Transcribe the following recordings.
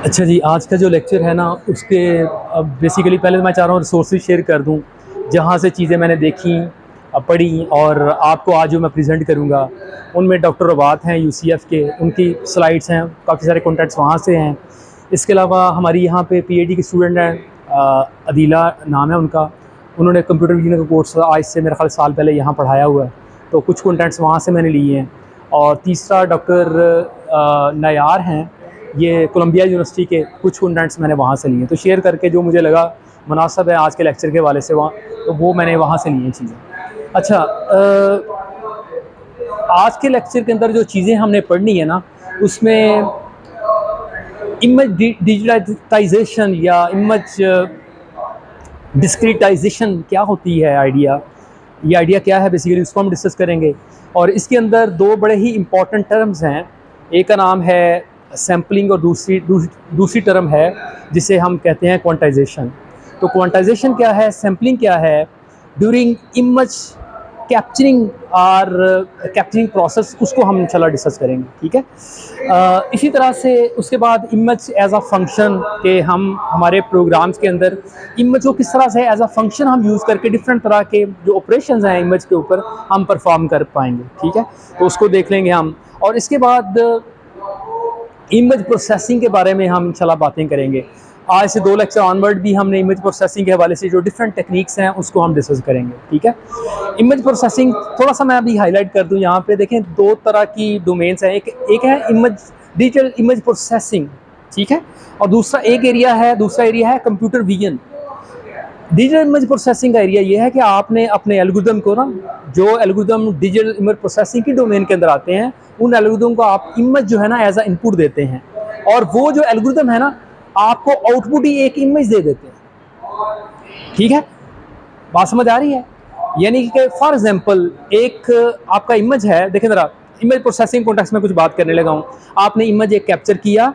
अच्छा जी, आज का जो लेक्चर है ना उसके बेसिकली पहले तो मैं चाह रहा हूँ रिसोर्सेज शेयर कर दूँ, जहाँ से चीज़ें मैंने देखी, पढ़ी और आपको आज जो मैं प्रेज़ेंट करूँगा, उनमें डॉक्टर रवात हैं यूसीएफ के, उनकी स्लाइड्स हैं, काफ़ी सारे कॉन्टैक्ट्स वहाँ से हैं। इसके अलावा हमारी यहाँ पे पीएचडी की स्टूडेंट हैं, अदीला नाम है उनका, उन्होंने कंप्यूटर विजन का कोर्स आज से मेरा ख़्याल साल पहले यहाँ पढ़ाया हुआ है, तो कुछ कॉन्टैक्ट्स वहाँ से मैंने लिए हैं। और तीसरा डॉक्टर नयार हैं, ये कोलंबिया यूनिवर्सिटी के कुछ कॉन्टेंट्स मैंने वहाँ से लिए, तो शेयर करके जो मुझे लगा मुनासिब है आज के लेक्चर के हवाले से वहाँ, तो वो मैंने वहाँ से लिए चीज़ें। अच्छा, आज के लेक्चर के अंदर जो चीज़ें हमने पढ़नी है ना, उसमें इमेज डिजिटाइजेशन या इमेज डिस्क्रिटाइजेशन क्या होती है, ये आइडिया क्या है बेसिकली, उसको हम डिस्कस करेंगे। और इसके अंदर दो बड़े ही इम्पॉर्टेंट टर्म्स हैं, एक का नाम है सैम्पलिंग और दूसरी टर्म है जिसे हम कहते हैं क्वांटाइजेशन। तो क्वांटाइजेशन क्या है, सैम्पलिंग क्या है, ड्यूरिंग इमेज कैप्चरिंग प्रोसेस, उसको हम इंशाल्लाह डिस्कस करेंगे, ठीक है। इसी तरह से उसके बाद इमेज एज अ फंक्शन के हम हमारे प्रोग्राम्स के अंदर इमेज को किस तरह से एज अ फंक्शन हम यूज़ करके डिफरेंट तरह के जो ऑपरेशंस हैं इमेज के ऊपर हम परफॉर्म कर पाएंगे, ठीक है। तो उसको देख लेंगे हम, और इसके बाद इमेज प्रोसेसिंग के बारे में हम इंशाल्लाह बातें करेंगे। आज से 2 लेक्चर ऑनवर्ड भी हमने इमेज प्रोसेसिंग के हवाले से जो डिफरेंट टेक्निक्स हैं उसको हम डिस्कस करेंगे, ठीक है। इमेज प्रोसेसिंग थोड़ा सा मैं अभी हाईलाइट कर दूं, यहाँ पे देखें 2 तरह की डोमेन्स हैं, एक है डिजिटल इमेज प्रोसेसिंग, ठीक है, और दूसरा एरिया है computer vision. Digital image processing का एरिया ये है कि आपने अपने एल्गोरिदम को ना, जो एल्गोरिदम डिजिटल इमेज प्रोसेसिंग की डोमेन के अंदर आते हैं, उन एल्गोरिदम को आप इमेज जो है ना एज अ इनपुट देते हैं, और वो जो एल्गोरिदम है ना आपको आउटपुट ही एक इमेज दे देते हैं, ठीक है। बात समझ आ रही है? यानी कि फॉर एग्जांपल एक आपका इमेज है, देखें जरा, इमेज प्रोसेसिंग कॉन्टेक्स्ट में कुछ बात करने लगा हूं। आपने इमेज एक कैप्चर किया,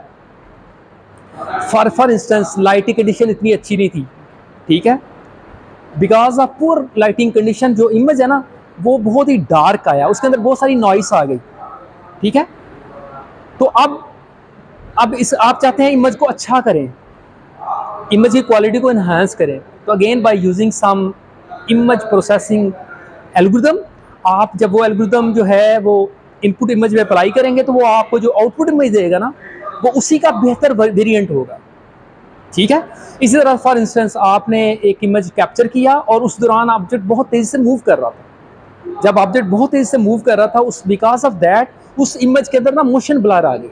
फॉर इंस्टेंस लाइटिंग कंडीशन इतनी अच्छी नहीं थी, ठीक है, because of poor lighting condition जो इमेज है ना वो बहुत ही डार्क आया, उसके अंदर बहुत सारी नॉइस आ गई, ठीक है। तो अब इस आप चाहते हैं इमेज को अच्छा करें, इमेज की क्वालिटी को इन्हांस करें, तो again by using some image processing algorithm, आप जब वो एल्गोरिदम जो है वो इनपुट इमेज में अप्लाई करेंगे तो वो आपको जो आउटपुट इमेज देगा ना वो उसी का बेहतर वेरिएंट होगा, ठीक है। इसी तरह फॉर इंस्टेंस आपने एक इमेज कैप्चर किया और उस दौरान ऑब्जेक्ट बहुत तेजी से मूव कर रहा था, जब ऑब्जेक्ट बहुत तेजी से मूव कर रहा था उस बिकॉज ऑफ दैट उस इमेज के अंदर ना मोशन ब्लर आ गई।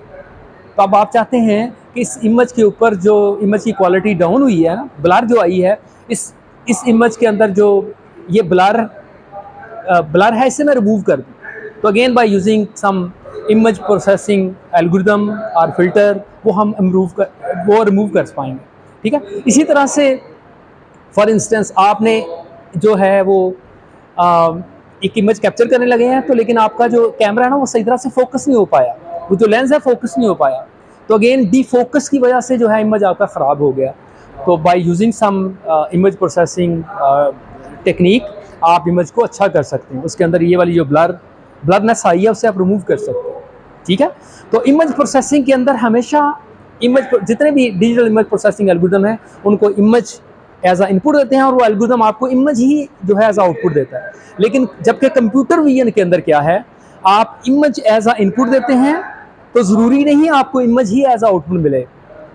तो अब आप चाहते हैं कि इस इमेज के ऊपर जो इमेज की क्वालिटी डाउन हुई है ना, ब्लर जो आई है, इस इमेज के अंदर जो ये ब्लर है इसे मैं रिमूव कर दूँ। तो again by using some image processing algorithm और फिल्टर वो हम रिमूव कर पाएंगे, ठीक है। इसी तरह से फॉर इंस्टेंस आपने जो है वो एक इमेज कैप्चर करने लगे हैं, तो लेकिन आपका जो कैमरा है ना वो सही तरह से फोकस नहीं हो पाया, वो जो लेंस है फोकस नहीं हो पाया, तो अगेन डी फोकस की वजह से जो है इमेज आपका ख़राब हो गया। तो by using some image processing technique आप इमेज को अच्छा कर सकते हैं, उसके अंदर ये वाली जो ब्लरनेस आई है उससे आप रिमूव कर सकते हैं, ठीक है। तो इमेज प्रोसेसिंग के अंदर हमेशा जितने भी डिजिटल इमेज प्रोसेसिंग एल्गोरिदम है उनको इमेज एज अ इनपुट देते हैं और वो एल्गोरिदम आपको इमेज ही जो है एज अ आउटपुट देता है। लेकिन जबकि कंप्यूटर विजन के अंदर क्या है, आप इमेज एज अ इनपुट देते हैं तो ज़रूरी नहीं आपको इमेज ही एज अ आउटपुट मिले,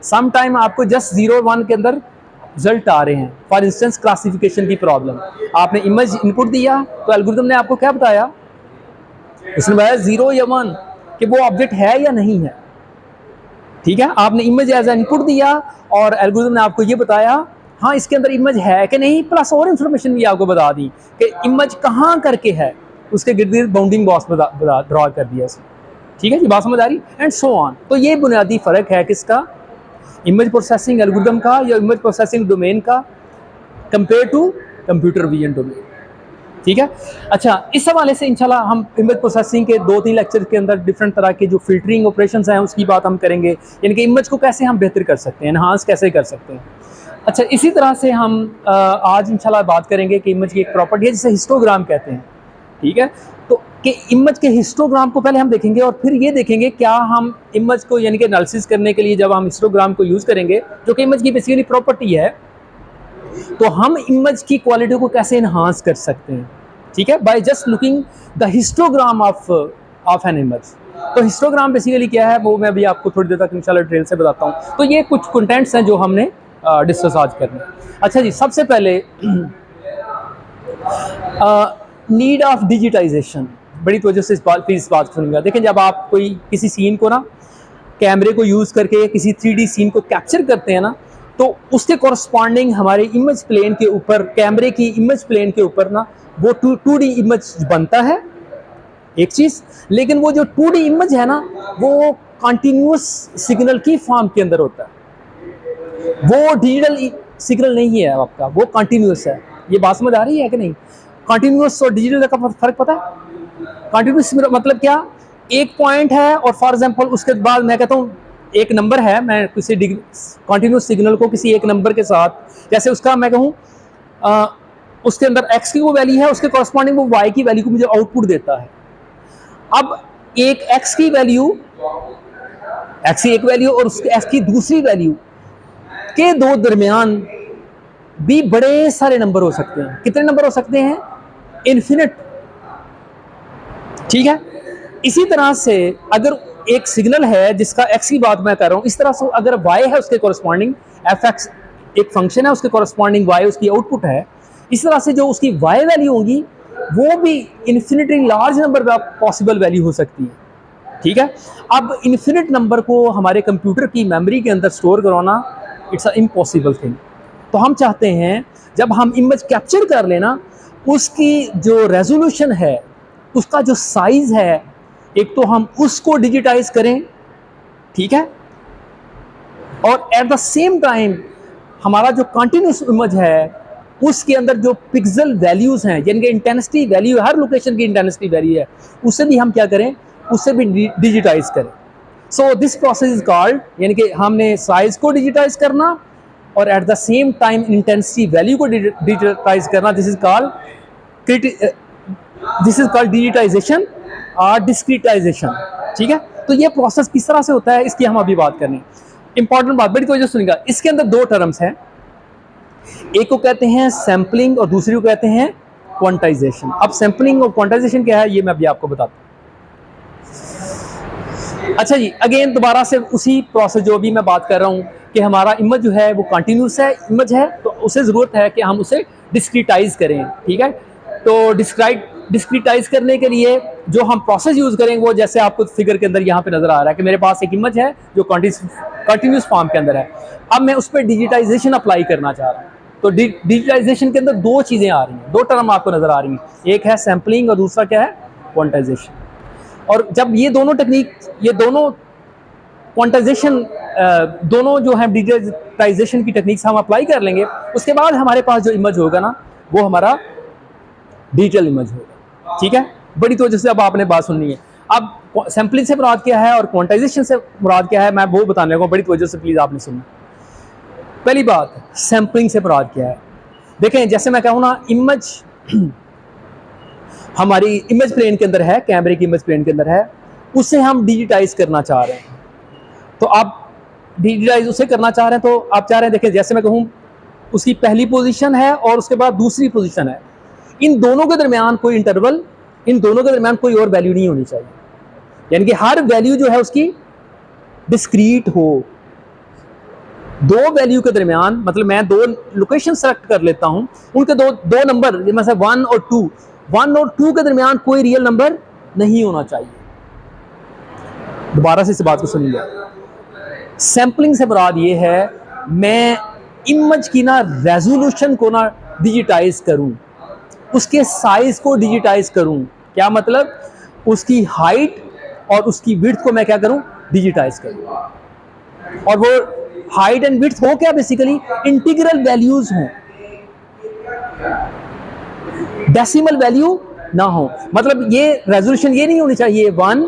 सम टाइम आपको जस्ट 0-1 के अंदर रिजल्ट आ रहे हैं। फॉर इंस्टेंस क्लासिफिकेशन की प्रॉब्लम, आपने इमेज इनपुट दिया तो एल्गोरिदम ने आपको क्या बताया, उसने बताया 0 या 1 कि वो ऑब्जेक्ट है या नहीं है, ठीक है। आपने इमेज एज अ इनपुट दिया और एल्गोरिदम ने आपको ये बताया हाँ इसके अंदर इमेज है कि नहीं, प्लस और इन्फॉर्मेशन भी आपको बता दी कि इमेज कहाँ करके है, उसके गिर्द गिर्द बाउंडिंग बॉक्स ड्रॉ कर दिया इसने, ठीक है जी, बात समझ आ रही, एंड सो ऑन। तो ये बुनियादी फ़र्क है किसका, इमेज प्रोसेसिंग एल्गोरिदम का या इमेज प्रोसेसिंग डोमेन का compare to computer vision domain, ठीक है। अच्छा, इस हवाले से इंशाल्लाह हम इमेज प्रोसेसिंग के 2-3 लेक्चर के अंदर डिफरेंट तरह के जो फिल्टरिंग ऑपरेशंस हैं उसकी बात हम करेंगे, यानी कि इमेज को कैसे हम बेहतर कर सकते हैं, एनहांस कैसे कर सकते हैं। अच्छा, इसी तरह से हम आज इंशाल्लाह बात करेंगे कि इमेज की एक प्रॉपर्टी है जिसे हिस्टोग्राम कहते हैं, ठीक है। तो कि इमेज के हिस्टोग्राम को पहले हम देखेंगे और फिर ये देखेंगे क्या हम इमेज को यानी कि एनालिसिस करने के लिए जब हम हिस्टोग्राम को यूज़ करेंगे, जो कि इमेज की बेसिकली प्रॉपर्टी है, तो हम इमेज की क्वालिटी को कैसे इन्हांस कर सकते हैं, ठीक है, by just looking the histogram of an image. तो हिस्टोग्राम बेसिकली क्या है वो मैं अभी आपको थोड़ी देर तक इंशाल्लाह डिटेल से बताता हूँ। तो ये कुछ कंटेंट्स हैं जो हमने डिस्कस आज करने। अच्छा जी, सबसे पहले नीड ऑफ डिजिटाइजेशन, बड़ी तवज्जो से इस बात सुनिएगा। देखें, जब आप कोई किसी सीन को ना कैमरे को यूज़ करके किसी 3D सीन को कैप्चर करते हैं ना, तो उसके कॉरस्पॉन्डिंग हमारे इमेज प्लेन के ऊपर, कैमरे की इमेज प्लेन के ऊपर ना वो 2D इमेज बनता है, एक चीज़। लेकिन वो जो 2D इमेज है ना, वो कंटिन्यूस सिग्नल की फॉर्म के अंदर होता है, वो डिजिटल सिग्नल नहीं है आपका, वो कंटिन्यूस है। ये बात समझ आ रही है कि नहीं? कंटिन्यूस और डिजिटल का फर्क पता है? कंटिन्यूस मतलब क्या, एक पॉइंट है और फॉर एग्जांपल उसके बाद मैं कहता हूँ एक नंबर है, मैं किसी कंटिन्यूस सिग्नल को किसी एक नंबर के साथ, जैसे उसका मैं कहूँ उसके अंदर x की वो वैल्यू है, उसके कॉरस्पॉन्डिंग वो y की वैल्यू को मुझे आउटपुट देता है। अब एक x की वैल्यू, x की एक वैल्यू और उसके x की दूसरी वैल्यू के दो दरमियान भी बड़े सारे नंबर हो सकते हैं। कितने नंबर हो सकते हैं? इन्फिनिट, ठीक है। इसी तरह से अगर एक सिग्नल है जिसका x की बात मैं कर रहा हूं, इस तरह से अगर y है उसके कॉरस्पॉन्डिंग fx एक फंक्शन है, उसके कॉरस्पॉन्डिंग y उसकी आउटपुट है, इस तरह से जो उसकी y वैल्यू होगी वो भी infinitely large number possible value हो सकती है, ठीक है। अब इन्फिनिट नंबर को हमारे कंप्यूटर की मेमोरी के अंदर स्टोर करवाना इट्स अ इम्पॉसिबल थिंग। तो हम चाहते हैं जब हम इमेज कैप्चर कर लेना, उसकी जो रेजोल्यूशन है, उसका जो साइज है, एक तो हम उसको डिजिटाइज करें, ठीक है, और एट द सेम टाइम हमारा जो कंटिन्यूस इमेज है उसके अंदर जो पिक्सल वैल्यूज हैं, यानी कि इंटेंसिटी वैल्यू, हर लोकेशन की इंटेंसिटी वैल्यू है, उसे भी हम क्या करें, उसे भी डिजिटाइज करें। So this process is called, यानी कि हमने साइज को डिजिटाइज करना और at the same time intensity value को डिजिटाइज करना, दिस इज कॉल्ड डिजिटाइजेशन और डिस्क्रीटाइजेशन, ठीक है। तो ये प्रोसेस किस तरह से होता है इसकी हम अभी बात करनी। इंपॉर्टेंट बात, बड़ी तवज्जो सुनिएगा, इसके अंदर दो टर्म्स हैं, एक को कहते हैं सैम्पलिंग और दूसरी को कहते हैं क्वांटाइजेशन। अब सैम्पलिंग और क्वांटाइजेशन क्या है ये मैं अभी आपको बताता हूँ। अच्छा जी, अगेन दोबारा से उसी प्रोसेस जो अभी मैं बात कर रहा हूँ कि हमारा इमेज जो है वो कंटिन्यूस है इमेज है, तो उसे ज़रूरत है कि हम उसे डिस्क्रीटाइज करें, ठीक है। तो डिस्क्रीटाइज करने के लिए जो हम प्रोसेस यूज़ करेंगे वो जैसे आपको फिगर के अंदर यहाँ पे नज़र आ रहा है कि मेरे पास एक इमेज है जो कंटिन्यूस फॉर्म के अंदर है। अब मैं उस पर डिजिटाइजेशन अप्लाई करना चाह रहा हूँ, तो डिजिटाइजेशन के अंदर दो चीज़ें आ रही हैं, दो टर्म आपको नज़र आ रही हैं, एक है सैम्पलिंग और दूसरा क्या है, क्वांटाइजेशन। और जब ये दोनों टेक्निक, ये दोनों क्वांटाइजेशन, दोनों जो है डिजिटाइजेशन की टेक्निक्स हम अप्लाई कर लेंगे, उसके बाद हमारे पास जो इमेज होगा ना वो हमारा डिजिटल इमेज होगा, ठीक है। बड़ी तवज्जो से अब आपने बात सुननी है। अब सैम्पलिंग से मुराद क्या है और क्वांटाइजेशन से मुराद क्या है, मैं वो बताने को, बड़ी तवज्जो से प्लीज़ आपने सुनना। पहली बात, सैम्पलिंग से मुराद क्या है। देखें, जैसे मैं कहूँ ना, इमेज हमारी इमेज प्लेन के अंदर है, कैमरे की इमेज प्लेन के अंदर है, उसे हम डिजिटाइज करना चाह रहे हैं। तो आप डिजिटाइज उसे करना चाह रहे हैं, तो आप चाह रहे हैं, देखिए जैसे मैं कहूँ उसकी पहली पोजीशन है और उसके बाद दूसरी पोजीशन है, इन दोनों के दरमियान कोई इंटरवल, इन दोनों के दरमियान कोई और वैल्यू नहीं होनी चाहिए, यानी कि हर वैल्यू जो है उसकी डिस्क्रीट हो। दो वैल्यू के दरमियान, मतलब मैं दो लोकेशन सेलेक्ट कर लेता हूं, उनके दो नंबर जैसे 1 और 2, 1 और 2 के दरमियान कोई रियल नंबर नहीं होना चाहिए। दोबारा से इस बात को सुनिए, सैम्पलिंग से मुराद ये है मैं इमेज की ना रेजोल्यूशन को ना डिजिटाइज करूं, उसके साइज को डिजिटाइज करूं। क्या मतलब, उसकी हाइट और उसकी विड्थ को मैं क्या करूं, डिजिटाइज करूं। और वो हाइट एंड विड्थ हो क्या, बेसिकली इंटीग्रल वैल्यूज हों, डेसिमल वैल्यू ना हो। मतलब ये रेजोल्यूशन ये नहीं होनी चाहिए 1,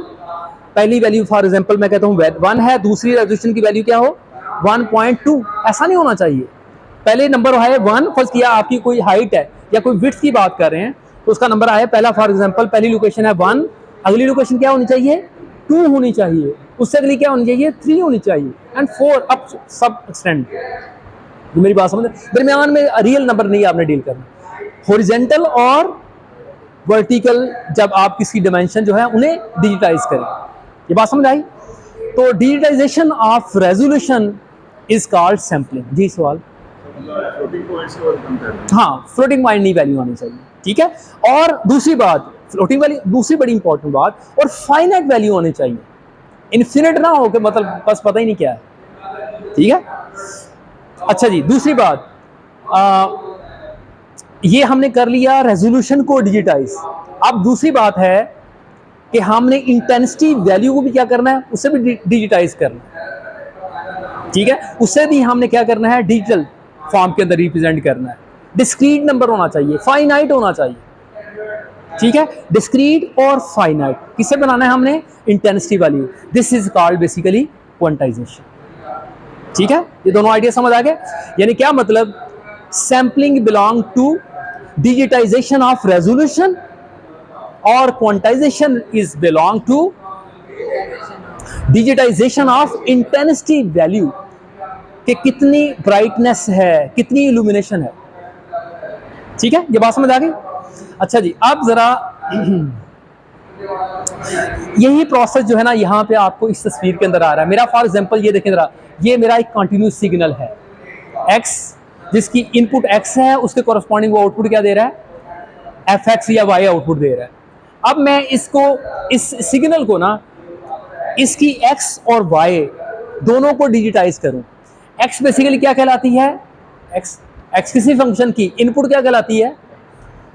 पहली वैल्यू फॉर एग्जांपल मैं कहता हूं 1 है, दूसरी रेजोल्यूशन की वैल्यू क्या हो 1.2, ऐसा नहीं होना चाहिए। पहले नंबर है 1, फर्स्ट किया आपकी कोई हाइट है या कोई विड्थ की बात कर रहे हैं, तो उसका नंबर आया पहला, फॉर एग्जांपल पहली लोकेशन है 1, अगली लोकेशन क्या होनी चाहिए 2 होनी चाहिए, उससे अगली क्या होनी चाहिए 3 होनी चाहिए, एंड 4 अप सब एक्सटेंड। मेरी बात समझ, दरमियान में रियल नंबर नहीं आपने डील करना, हॉरिजेंटल और वर्टिकल जब आप किसी डायमेंशन जो है उन्हें डिजिटाइज करें। ये बात समझ आई? तो digitization of resolution is called sampling. जी सवाल? हाँ, फ्लोटिंग पॉइंट नहीं वैल्यू आनी चाहिए, ठीक है। और दूसरी बात, फ्लोटिंग वैल्यू, दूसरी बड़ी इंपॉर्टेंट बात, और फाइनाइट वैल्यू होनी चाहिए, इन्फिनिट ना हो कि मतलब बस पता ही नहीं क्या है, ठीक है। अच्छा जी, दूसरी बात, ये हमने कर लिया रेजोल्यूशन को डिजिटाइज। अब दूसरी बात है कि हमने इंटेंसिटी वैल्यू को भी क्या करना है, उसे भी डिजिटाइज करना है, ठीक है। उसे भी हमने क्या करना है, डिजिटल फॉर्म के अंदर रिप्रेजेंट करना है। डिस्क्रीट नंबर होना चाहिए, फाइनाइट होना चाहिए, ठीक है। डिस्क्रीट और फाइनाइट किसे बनाना है हमने, intensity value. This is called basically quantization, ठीक है। ये दोनों आइडिया समझ आ गए? यानी क्या मतलब, sampling belong to digitization of resolution और quantization is belong to digitization of intensity value, कि कितनी ब्राइटनेस है, कितनी इल्यूमिनेशन है, ठीक है। ये बात समझ आ गई? अच्छा जी, अब जरा यही प्रोसेस जो है ना यहाँ पे आपको इस तस्वीर के अंदर आ रहा है। मेरा फॉर एग्जांपल ये देखें जरा, ये मेरा एक कंटिन्यूस सिग्नल है x, जिसकी इनपुट x है, उसके कॉरस्पॉन्डिंग वो आउटपुट क्या दे रहा है, fx या y आउटपुट दे रहा है। अब मैं इसको, इस सिग्नल को ना, इसकी x और y दोनों को डिजिटाइज करूं। x बेसिकली क्या कहलाती है, x किसी फंक्शन की इनपुट क्या कहलाती है,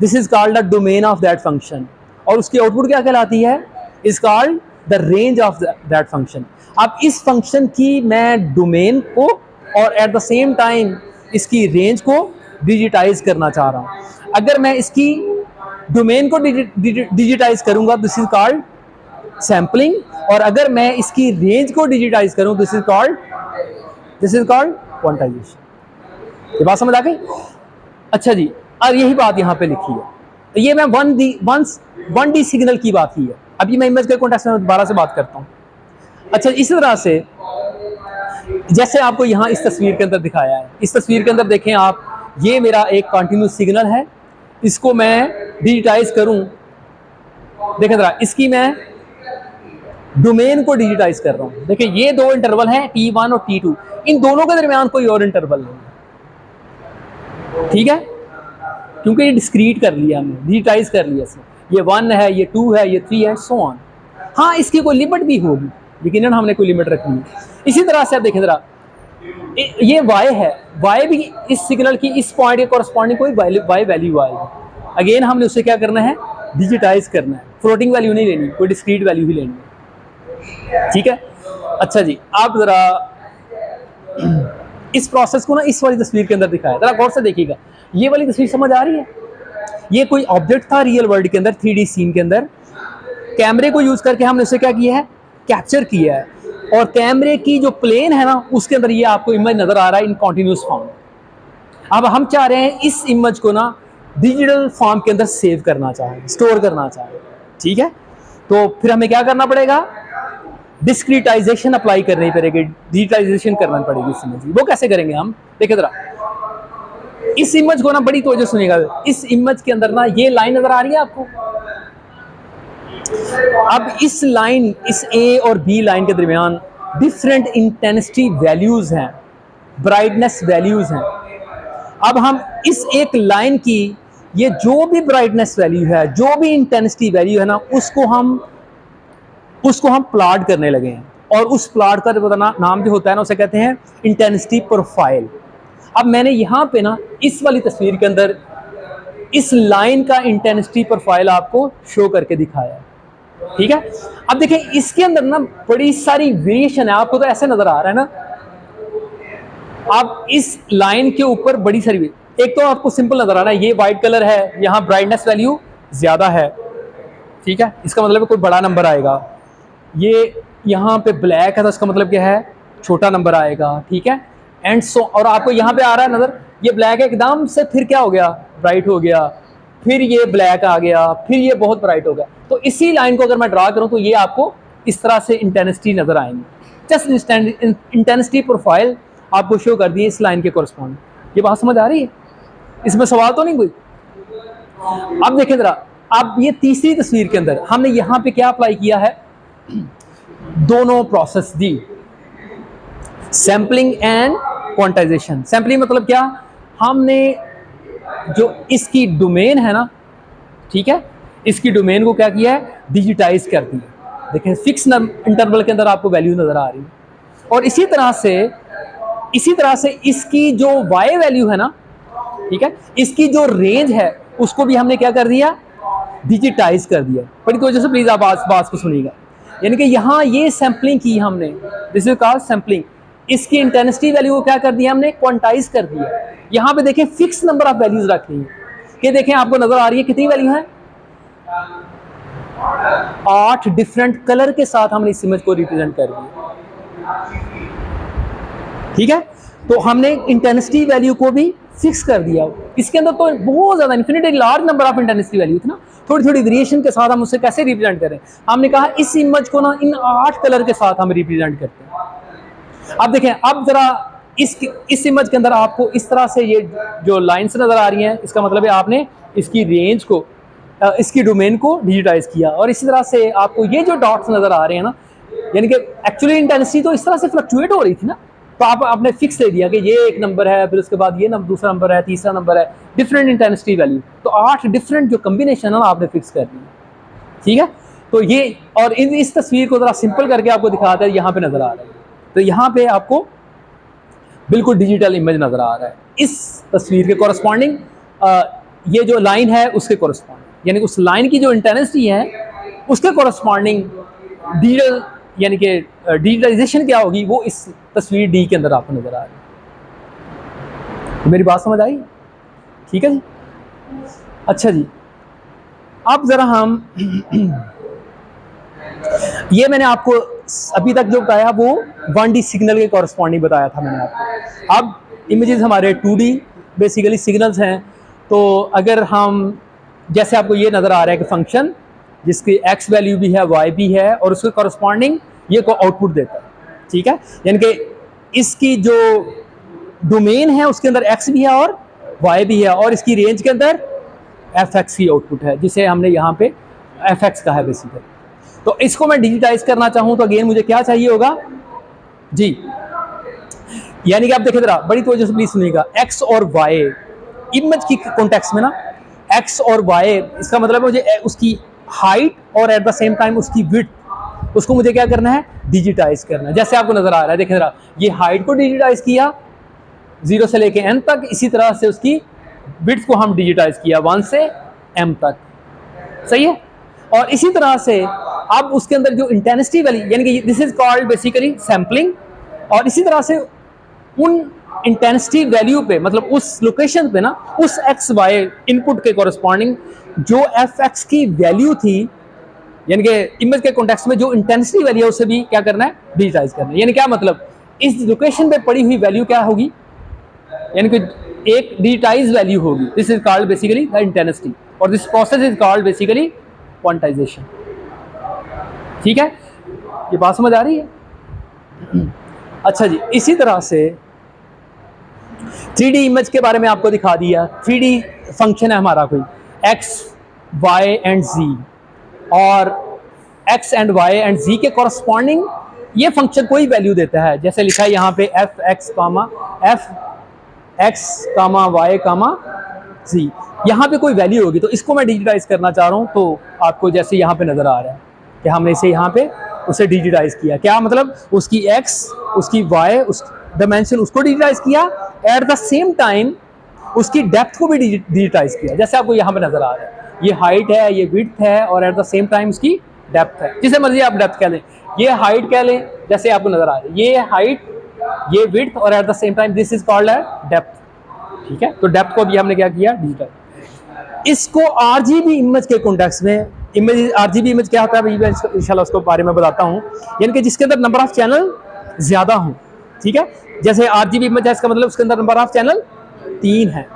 this is called the domain of that function, और उसकी आउटपुट क्या कहलाती है, is called the range of that function. अब इस फंक्शन की मैं डोमेन को और एट द सेम टाइम इसकी रेंज को डिजिटाइज करना चाह रहा हूं। अगर मैं इसकी डोमेन को डिजिटाइज करूंगा, दिस इज कॉल्ड सैम्पलिंग, और अगर मैं इसकी रेंज को डिजिटाइज करूं, दिस इज कॉल्ड क्वांटाइजेशन। ये बात समझ आ गई? अच्छा जी, अब यही बात यहाँ पे लिखी है। तो ये मैं 1D सिग्नल की बात की है। अभी मैं इमेज के कॉन्टेक्स्ट में दोबारा से बात करता हूँ। अच्छा, इस तरह से जैसे आपको यहाँ इस तस्वीर के अंदर दिखाया है, इस तस्वीर के अंदर देखें आप, ये मेरा एक कंटिन्यूस सिग्नल है, इसको मैं डिजिटाइज करूँ, देखें जरा, इसकी मैं डोमेन को डिजिटाइज कर रहा हूँ। देखिए ये दो इंटरवल हैं T1 और T2, इन दोनों के दरमियान कोई और इंटरवल नहीं है, ठीक है, क्योंकि ये डिस्क्रीट कर लिया हमने, डिजिटाइज कर लिया इसे। ये 1 है, ये 2 है, ये 3 है, सो ऑन। हाँ, इसकी कोई लिमिट भी होगी, लेकिन हमने कोई लिमिट रखी है। इसी तरह से आप देखें जरा, ये y है, y भी इस सिग्नल की इस पॉइंट के कॉरस्पॉन्डिंग कोई y वैल्यू आएगी। अगेन हमने उसे क्या करना है, डिजिटाइज करना है, फ्लोटिंग वैल्यू नहीं लेनी, कोई डिस्क्रीट वैल्यू ही लेनी है, ठीक है। अच्छा जी, आप जरा इस प्रोसेस को ना इस वाली तस्वीर के अंदर दिखाया, जरा गौर से देखिएगा। ये वाली तस्वीर समझ आ रही है? ये कोई ऑब्जेक्ट था रियल वर्ल्ड के अंदर, 3D सीन के अंदर, कैमरे को यूज करके हमने उसे क्या किया है, कैप्चर किया है, और कैमरे की जो प्लेन है ना, उसके अंदर ये आपको इमेज नजर आ रहा है इन कॉन्टिन्यूस फॉर्म। अब हम चाह रहे हैं इस इमेज को ना डिजिटल फॉर्म के अंदर सेव करना चाहें, स्टोर करना चाहें, ठीक है। तो फिर हमें क्या करना पड़ेगा, डिस्क्रीटाइजेशन अप्लाई करनी पड़ेगी, डिजिटाइजेशन करना पड़ेगी इस इमेज की। वो कैसे करेंगे हम, देखिए जरा, इस इमेज को ना बड़ी तवज्जो सुनिएगा। इस इमेज के अंदर ना ये लाइन नजर आ रही है आपको। अब इस लाइन, इस ए और बी लाइन के दरमियान डिफरेंट इंटेंसिटी वैल्यूज हैं, ब्राइटनेस वैल्यूज हैं। अब हम इस एक लाइन की ये जो भी ब्राइटनेस वैल्यू है, जो भी इंटेंसिटी वैल्यू है ना, उसको हम प्लॉट करने लगे हैं, और उस प्लॉट का नाम जो होता है ना, उसे कहते हैं इंटेंसिटी प्रोफाइल। अब मैंने यहाँ पे ना इस वाली तस्वीर के अंदर इस लाइन का इंटेंसिटी प्रोफाइल आपको शो करके दिखाया है, ठीक है। अब देखिए इसके अंदर ना बड़ी सारी वेरिएशन है, आपको तो ऐसे नजर आ रहा है ना। आप इस लाइन के ऊपर बड़ी सारी, एक तो आपको सिंपल नजर आ रहा है, ये व्हाइट कलर है, यहाँ ब्राइटनेस वैल्यू ज्यादा है, ठीक है, इसका मतलब कोई बड़ा नंबर आएगा। ये यहाँ पे ब्लैक है तो इसका मतलब क्या है, छोटा नंबर आएगा, ठीक है। एंड सो, और आपको यहाँ पे आ रहा है नजर, ये ब्लैक है एकदम से, फिर क्या हो गया, ब्राइट हो गया, फिर ये ब्लैक आ गया, फिर ये बहुत ब्राइट हो गया। तो इसी लाइन को अगर मैं ड्रा करूं तो ये आपको इस तरह से इंटेंसिटी नजर आएंगी। जस्ट इंटेंसिटी प्रोफाइल आपको शो कर दी है इस लाइन के कोरस्पॉन्ड। ये बात समझ आ रही है? इसमें सवाल तो नहीं कोई? अब देखें जरा, अब ये तीसरी तस्वीर के अंदर हमने यहां पे क्या अप्लाई किया है, दोनों process the, sampling and quantization. Sampling मतलब क्या, हमने जो इसकी डोमेन है ना, ठीक है, इसकी डोमेन को क्या किया है, डिजिटाइज कर दिया। देखें फिक्स इंटरवल के अंदर आपको वैल्यू नजर आ रही है। और इसी तरह से इसकी जो y वैल्यू है ना, ठीक है, इसकी जो रेंज है उसको भी हमने क्या कर दिया, डिजिटाइज कर दिया। बड़ी वजह से प्लीज आप बात को सुनिएगा। यानी कि यहाँ ये सैंपलिंग की हमने, दिस इज कॉल्ड सैंपलिंग। इसकी इंटेंसिटी वैल्यू को क्या कर दिया हमने, क्वांटाइज कर दिया। यहाँ पे देखें फिक्स नंबर ऑफ वैल्यूज रख ली है। ये देखें आपको नजर आ रही है कितनी वैल्यू है, 8 डिफरेंट कलर के साथ हमने इस इमेज को रिप्रेजेंट कर दिया। ठीक है, तो हमने इंटेंसिटी वैल्यू को भी फिक्स कर दिया। इसके अंदर तो बहुत ज्यादा infinity large number of intensity value थी ना, थोड़ी थोड़ी वेरिएशन के साथ हम उससे कैसे रिप्रेजेंट करें। हमने कहा इस इमेज को ना इन 8 कलर के साथ हम रिप्रेजेंट करते हैं। अब देखें, अब जरा इस इमेज के अंदर आपको इस तरह से ये जो लाइंस नजर आ रही हैं, इसका मतलब है आपने इसकी रेंज को, इसकी डोमेन को डिजिटाइज किया। और इसी तरह से आपको ये जो डॉट्स नजर आ रहे हैं ना, यानी कि एक्चुअली इंटेंसिटी तो इस तरह से फ्लक्चुएट हो रही थी ना, तो आपने फिक्स ले दिया कि ये एक नंबर है, फिर उसके बाद ये दूसरा नंबर है, तीसरा नंबर है, डिफरेंट इंटेंसिटी वैल्यू। तो 8 डिफरेंट जो कम्बिनेशन है ना आपने फिक्स कर दिया। ठीक है, तो ये, और इस तस्वीर को जरा सिंपल करके आपको दिखाता है, यहाँ पे नजर आ रहा है। तो यहाँ पे आपको बिल्कुल डिजिटल इमेज नजर आ रहा है इस तस्वीर के कोरस्पॉन्डिंग, ये जो लाइन है उसके कोरस्पॉन्डिंग, यानी उस लाइन की जो इंटेंसिटी है उसके कोरस्पॉन्डिंग डिजिटल, यानी कि डिजिटाइजेशन क्या होगी वो इस तस्वीर डी के अंदर आपको नजर आ रही है। तो मेरी बात समझ आई? ठीक है जी, अच्छा जी। अब जरा हम ये मैंने आपको अभी तक जो बताया वो 1D सिग्नल के कॉरस्पॉन्डिंग बताया था मैंने आपको। अब इमेजेस हमारे 2D बेसिकली सिग्नल्स हैं। तो अगर हम, जैसे आपको ये नज़र आ रहा है कि फंक्शन जिसकी x वैल्यू भी है, y भी है, और उसके कॉरस्पॉन्डिंग ये को आउटपुट देता है। ठीक है, यानी कि इसकी जो डोमेन है उसके अंदर x भी है और y भी है, और इसकी रेंज के अंदर fx की आउटपुट है, जिसे हमने यहाँ पे fx का है बेसिकली। तो इसको मैं डिजिटाइज करना चाहूँ तो अगेन मुझे क्या चाहिए होगा जी, यानी कि आप देखें जरा, बड़ी तवज्जो से प्लीज सुनिएगा, x और y इमेज की कॉन्टेक्स्ट में ना, x और y, इसका मतलब मुझे उसकी हाइट और एट द सेम टाइम उसकी विड्थ, उसको मुझे क्या करना है, डिजिटाइज करना है। जैसे आपको नजर आ रहा है, देखें जरा, ये हाइट को डिजिटाइज किया 0 से लेके n तक, इसी तरह से उसकी विड्थ को हम डिजिटाइज किया 1 से m तक। सही है, और इसी तरह से अब उसके अंदर जो इंटेंसिटी वैल्यू, यानी कि this is called basically sampling, और इसी तरह से उन इंटेंसिटी वैल्यू पे, मतलब उस लोकेशन पे ना, उस एक्स वाई इनपुट के कॉरस्पॉन्डिंग जो एफ एक्स की वैल्यू थी, यानी कि इमेज के कॉन्टेक्स्ट में जो इंटेंसिटी वैल्यू है उसे भी क्या करना है, डिजिटाइज करना है। यानी क्या मतलब, इस लोकेशन पे पड़ी हुई वैल्यू क्या होगी, यानी कि एक डिजिटाइज वैल्यू होगी। This is called basically the intensity, और this process is called basically quantization. ठीक है, ये बात समझ आ रही है? अच्छा जी, इसी तरह से 3D इमेज के बारे में आपको दिखा दिया। 3D फंक्शन है हमारा कोई x, y एंड z, और x and y and z के कॉरस्पॉन्डिंग ये फंक्शन कोई वैल्यू देता है। जैसे लिखा है यहाँ पे f x y z, यहाँ पे कोई वैल्यू होगी, तो इसको मैं डिजिटाइज करना चाह रहा हूँ। तो आपको जैसे यहाँ पे नजर आ रहा है कि हमने इसे यहाँ पे उसे डिजिटाइज किया। क्या मतलब, उसकी x, उसकी y, उस डायमेंशन उसको डिजिटाइज किया, एट द सेम टाइम उसकी डेप्थ को भी डिजिटाइज किया। जैसे आपको यहाँ पे नजर आ रहा है, ये हाइट है, ये विड्थ है, और एट द सेम टाइम उसकी डेप्थ है। जिसे मर्जी आप डेप्थ कह लें, ये हाइट कह लें, जैसे आपको नजर आ रहा है, ये हाइट, ये विड्थ, और at the same time this is called depth. ठीक है, तो डेप्थ को भी हमने क्या किया, डिजिटाइज। इसको आरजीबी इमेज के कॉन्टेक्स्ट में, इमेज आरजीबी इमेज क्या होता है मैं इंशाल्लाह उसको बारे में बताता हूँ, यानी कि जिसके अंदर नंबर ऑफ चैनल ज्यादा हो। ठीक है, जैसे आरजीबी इमेज है, इसका मतलब उसके अंदर नंबर ऑफ चैनल 3 है।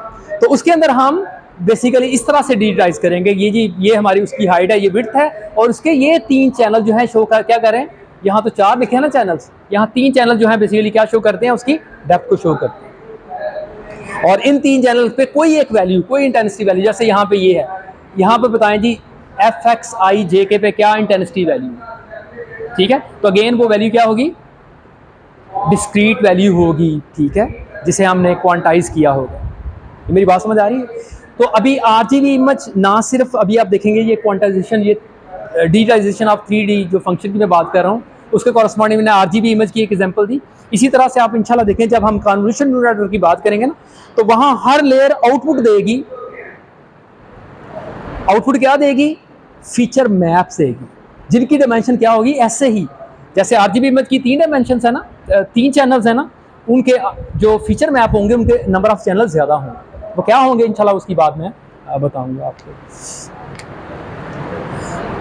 तो उसके अंदर हम बेसिकली इस तरह से डिजिटाइज करेंगे। ये जी ये हमारी उसकी हाइट है, ये विड्थ है, और उसके ये 3 चैनल जो है शो कर क्या करें, यहाँ तो 4 लिखे हैं ना चैनल्स, यहाँ 3 चैनल जो है बेसिकली क्या शो करते हैं, उसकी डेप्थ को शो करते हैं। और इन 3 चैनल पे कोई एक वैल्यू, कोई इंटेंसिटी वैल्यू, जैसे यहाँ पे ये है, यहाँ पे बताएं जी FXIJK पे क्या इंटेंसिटी वैल्यू, ठीक है। तो अगेन वो वैल्यू क्या होगी, डिस्क्रीट वैल्यू होगी, ठीक है, जिसे हमने क्वांटाइज किया होगा। ये मेरी बात समझ आ रही है। तो अभी RGB इमेज ना सिर्फ अभी आप देखेंगे ये क्वांटाइजेशन, ये डिजिटाइजेशन ऑफ 3D जो फंक्शन की मैं बात कर रहा हूँ, उसके कॉरस्पॉन्डिंग मैंने RGB इमेज की एक एग्जांपल दी। इसी तरह से आप इंशाल्लाह देखें जब हम कन्वोल्यूशन न्यूरल नेटवर्क की बात करेंगे ना, तो वहाँ हर लेयर आउटपुट देगी। आउटपुट क्या देगी, फीचर मैप्स देगी, जिनकी डायमेंशन क्या होगी, ऐसे ही जैसे RGB इमेज की 3 डायमेंशन है ना, 3 चैनल्स है ना, उनके जो फीचर मैप होंगे उनके नंबर ऑफ चैनल ज़्यादा होंगे। वो क्या होंगे इंशाल्लाह उसकी बात में बताऊंगा आपको।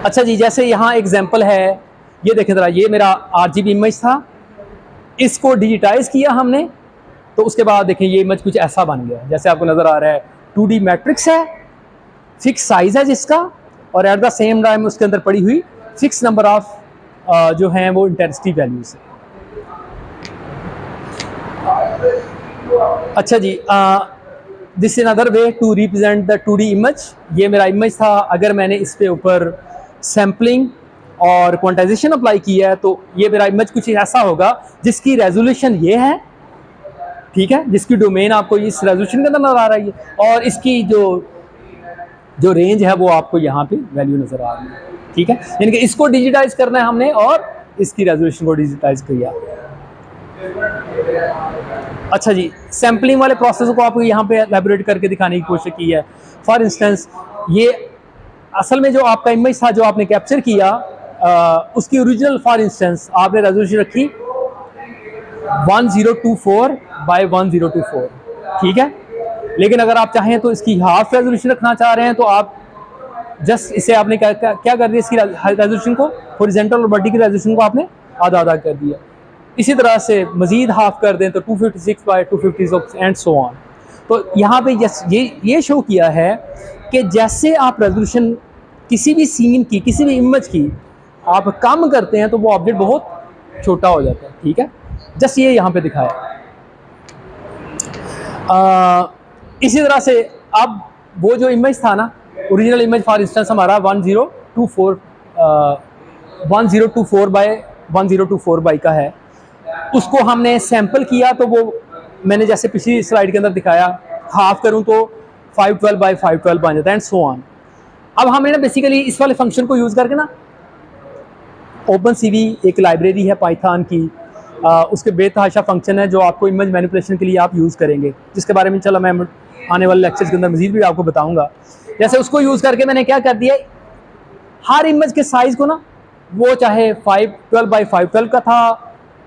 अच्छा जी, जैसे यहाँ एग्जांपल है, ये देखें ज़रा, ये मेरा RGB इमेज था, इसको डिजिटाइज किया हमने, तो उसके बाद देखें ये इमेज कुछ ऐसा बन गया, जैसे आपको नज़र आ रहा है 2D मैट्रिक्स है, फिक्स साइज है जिसका, और एट द सेम टाइम उसके अंदर पड़ी हुई फिक्स नंबर ऑफ जो हैं वो इंटेंसिटी वैल्यूज है। अच्छा जी, this is another way to represent the 2D image. ये मेरा इमेज था, अगर मैंने इस पे ऊपर सैम्पलिंग और क्वांटाइजेशन अप्लाई किया है, तो ये मेरा इमेज कुछ ऐसा होगा जिसकी रेजोल्यूशन ये है, ठीक है, जिसकी डोमेन आपको इस रेजोल्यूशन के अंदर नजर आ रही है, और इसकी जो रेंज है वो आपको यहाँ पे वैल्यू नजर आ रही है, ठीक है। यानी कि इसको डिजिटाइज करना है हमने, और इसकी रेजोल्यूशन को डिजिटाइज किया। अच्छा जी, सैम्पलिंग वाले प्रोसेस को आपको यहाँ पे एलैबोरेट करके दिखाने की कोशिश की है। फॉर इंस्टेंस, ये असल में जो आपका इमेज था जो आपने कैप्चर किया, उसकी ओरिजिनल फॉर इंस्टेंस आपने रेजोल्यूशन रखी 1024 बाय 1024, ठीक है। लेकिन अगर आप चाहें तो इसकी हाफ रेजोल्यूशन रखना चाह रहे हैं, तो आप जस्ट इसे आपने क्या कर दिया, इसकी रेजोल्यूशन को, हॉरिजॉन्टल और वर्टिकल रेजोल्यूशन को आपने आधा आधा कर दिया। इसी तरह से मजीद हाफ कर दें तो 256 बाय 256 एंड सो ऑन। तो यहाँ पे ये शो किया है कि जैसे आप रेजोल्यूशन किसी भी सीन की, किसी भी इमेज की आप कम करते हैं, तो वो ऑब्जेक्ट बहुत छोटा हो जाता है, ठीक है। जस्ट ये यहाँ पे दिखाया। इसी तरह से अब वो जो इमेज था ना, ओरिजिनल इमेज फॉर इंस्टेंस हमारा 1024 बाय 1024 बाई का है, उसको हमने सैंपल किया, तो वो मैंने जैसे पिछली स्लाइड के अंदर दिखाया, हाफ करूं तो 512 बाई 512 बन जाता है, एंड सो ऑन। अब हमने ना बेसिकली इस वाले फंक्शन को यूज़ करके ना, OpenCV एक लाइब्रेरी है पाइथन की, उसके बेतहाशा फंक्शन है जो आपको इमेज मैनिपुलेशन के लिए आप यूज़ करेंगे, जिसके बारे में इंशाल्लाह मैं आने वाले लेक्चर्स के अंदर मजीद भी आपको बताऊंगा। जैसे उसको यूज़ करके मैंने क्या कर दिया, हर इमेज के साइज़ को ना, वो चाहे 512 बाई 512 का था,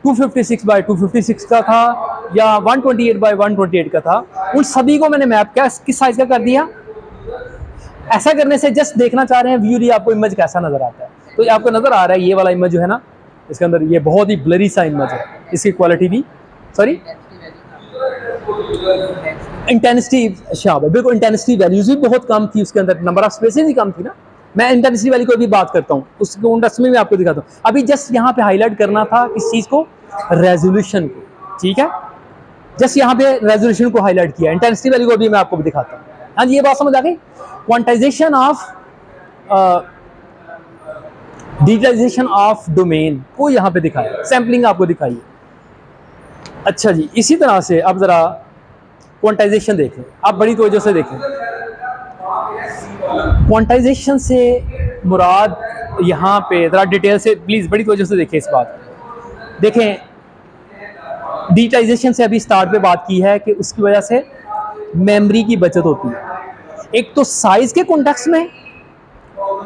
256 बाई 256 का था, या 128 बाई 128 का था, उन सभी को मैंने मैप किस साइज़ का कर दिया। ऐसा करने से जस्ट देखना चाह रहे हैं व्यूअली आपको इमेज कैसा नज़र आता है। तो आपको नज़र आ रहा है ये वाला इमेज जो है ना, इसके अंदर ये बहुत ही ब्लरी सा इमेज है, इसकी क्वालिटी भी, सॉरी इंटेंसिटी, अच्छा बिल्कुल, इंटेंसिटी वैल्यूज भी बहुत कम थी उसके अंदर, नंबर ऑफ स्पेसेस ही कम थी ना। मैं इंटेंसिटी वैल्यू को भी बात करता हूँ, उसको इंडस्ट्री में आपको दिखाता हूँ। अभी जस्ट यहाँ पे हाईलाइट करना था किस चीज़ को, रेजोल्यूशन को, ठीक है। जस्ट यहाँ पे रेजोल्यूशन को हाईलाइट किया, इंटेंसिटी वैल्यू को भी मैं आपको दिखाता हूँ। हाँ जी, ये बात समझ आ गई। Quantization of digitization of domain को यहाँ पे दिखाया, सैम्पलिंग आपको दिखाई। अच्छा जी, इसी तरह से अब ज़रा क्वांटाइजेशन देखें, आप बड़ी तवज्जो से देखें। क्वांटाइजेशन से मुराद यहाँ पे ज़रा डिटेल से प्लीज़ बड़ी तवज्जो से देखें इस बात को। देखें, डिजिटाइजेशन से अभी स्टार्ट पे बात की है कि उसकी वजह से मेमोरी की बचत होती है, एक तो साइज़ के कॉन्टेक्स्ट में,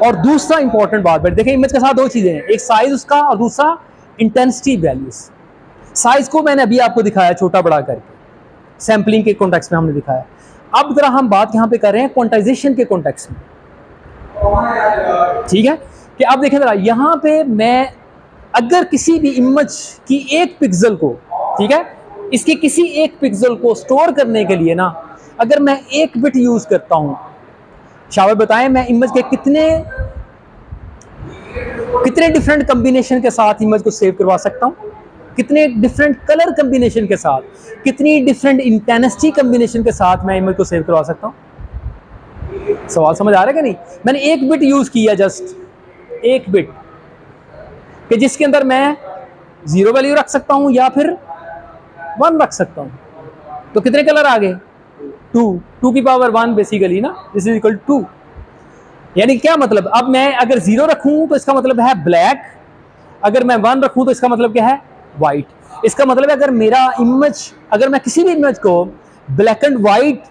और दूसरा इंपॉर्टेंट बात है, देखें इमेज के साथ दो चीज़ें हैं, एक साइज़ उसका और दूसरा इंटेंसिटी वैल्यूज। साइज़ को मैंने अभी आपको दिखाया छोटा बड़ा करके, सैम्पलिंग के कॉन्टेक्स्ट में हमने दिखाया। अब जरा हम बात यहाँ पे कर रहे हैं क्वांटाइजेशन के कॉन्टेक्स्ट में, ठीक है। कि अब देखें जरा, यहाँ पे मैं अगर किसी भी इमेज की एक पिक्सल को, ठीक है, इसके किसी एक पिक्सल को स्टोर करने के लिए ना, अगर मैं 1 बिट यूज़ करता हूँ, शाबाश बताएं, मैं इमेज के कितने डिफरेंट कॉम्बिनेशन के साथ इमेज को सेव करवा सकता हूं, कितने डिफरेंट कलर कॉम्बिनेशन के साथ, कितनी डिफरेंट इंटेंसिटी कॉम्बिनेशन के साथ मैं इमेज को सेव करवा सकता हूं। सवाल समझ आ रहा है कि नहीं? मैंने एक बिट यूज किया, जस्ट एक बिट, कि जिसके अंदर मैं 0 वैल्यू रख सकता हूं या फिर 1 रख सकता हूं। तो कितने कलर आ गए? 2 की पावर 1 बेसिकली ना, दिस इज इक्वल टू 2। यानी क्या मतलब, अब मैं अगर 0 रखूं तो इसका मतलब है ब्लैक, अगर मैं 1 रखूं तो इसका मतलब क्या है? व्हाइट। इसका मतलब है अगर मेरा इमेज, अगर मैं किसी भी इमेज को ब्लैक एंड व्हाइट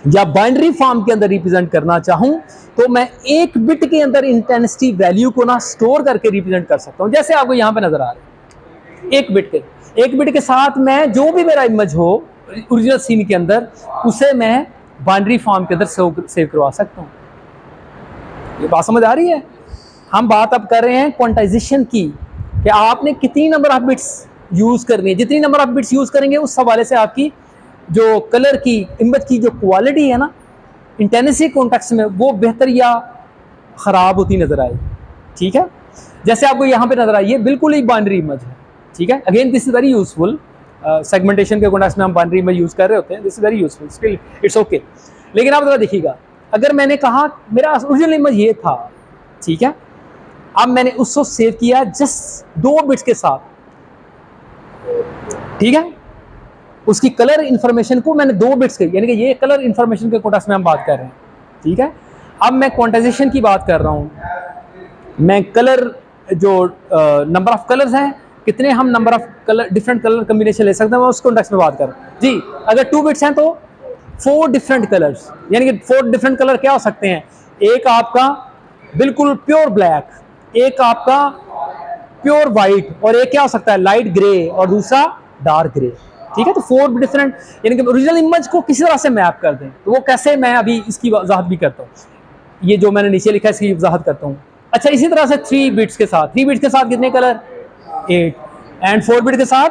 या बाइनरी फॉर्म के अंदर रिप्रेजेंट करना चाहूं तो मैं एक बिट के अंदर इंटेंसिटी वैल्यू को ना स्टोर करके रिप्रेजेंट कर सकता हूं। जैसे आपको यहां पे नजर आ रहा है, एक बिट के साथ मैं जो भी मेरा इमेज हो ओरिजिनल सीन के अंदर, उसे मैं बाइनरी फॉर्म के अंदर सेव करवा सकता हूं। ये बात समझ आ रही है? हम बात अब कर रहे हैं क्वांटाइजेशन की, कि आपने कितनी नंबर ऑफ बिट्स यूज करनी है। जितनी नंबर ऑफ बिट्स यूज करेंगे उस हवाले से आपकी जो कलर की, इमेज की जो क्वालिटी है ना इंटेंसिटी कॉन्टेक्स्ट में, वो बेहतर या खराब होती नजर आएगी। ठीक है, जैसे आपको यहाँ पे नजर आई है, बिल्कुल ही बाइनरी इमेज है। ठीक है, again this is very useful, segmentation के कॉन्टेक्स्ट में हम बाइनरी इमेज यूज कर रहे होते हैं, this is very useful, still it's okay. लेकिन आप जरा देखिएगा, अगर मैंने कहा मेरा ओरिजिनल इमेज ये था, ठीक है, अब मैंने उसको सेव किया जस्ट 2 बिट्स के साथ, ठीक है, उसकी कलर इंफॉर्मेशन को मैंने 2 बिट्स के, यानी कि ये कलर इंफॉर्मेशन के कॉन्टेक्स्ट में हम बात कर रहे हैं। ठीक है, अब मैं क्वांटाइजेशन की बात कर रहा हूं, मैं कलर जो नंबर ऑफ कलर्स हैं, कितने हम number of colour, different colour combination ले सकते हैं, मैं उस कॉन्टेक्स्ट में बात कर रहा हूं। जी, अगर 2 बिट्स हैं तो 4 डिफरेंट कलर्स, यानी कि 4 डिफरेंट कलर क्या हो सकते हैं? एक आपका बिल्कुल प्योर ब्लैक, एक आपका प्योर व्हाइट, और एक क्या हो सकता है? लाइट ग्रे, और दूसरा डार्क ग्रे। ठीक है, तो 4 डिफरेंट, यानी कि ओरिजिनल इमेज को किसी तरह से मैप कर दें, तो वो कैसे, मैं अभी इसकी वजाहत भी करता हूँ। ये जो मैंने नीचे लिखा है इसकी वजाहत करता हूँ। अच्छा, इसी तरह से 3 बिट्स के साथ, 3 बिट्स के साथ कितने कलर? 8, एंड 4 बिट के साथ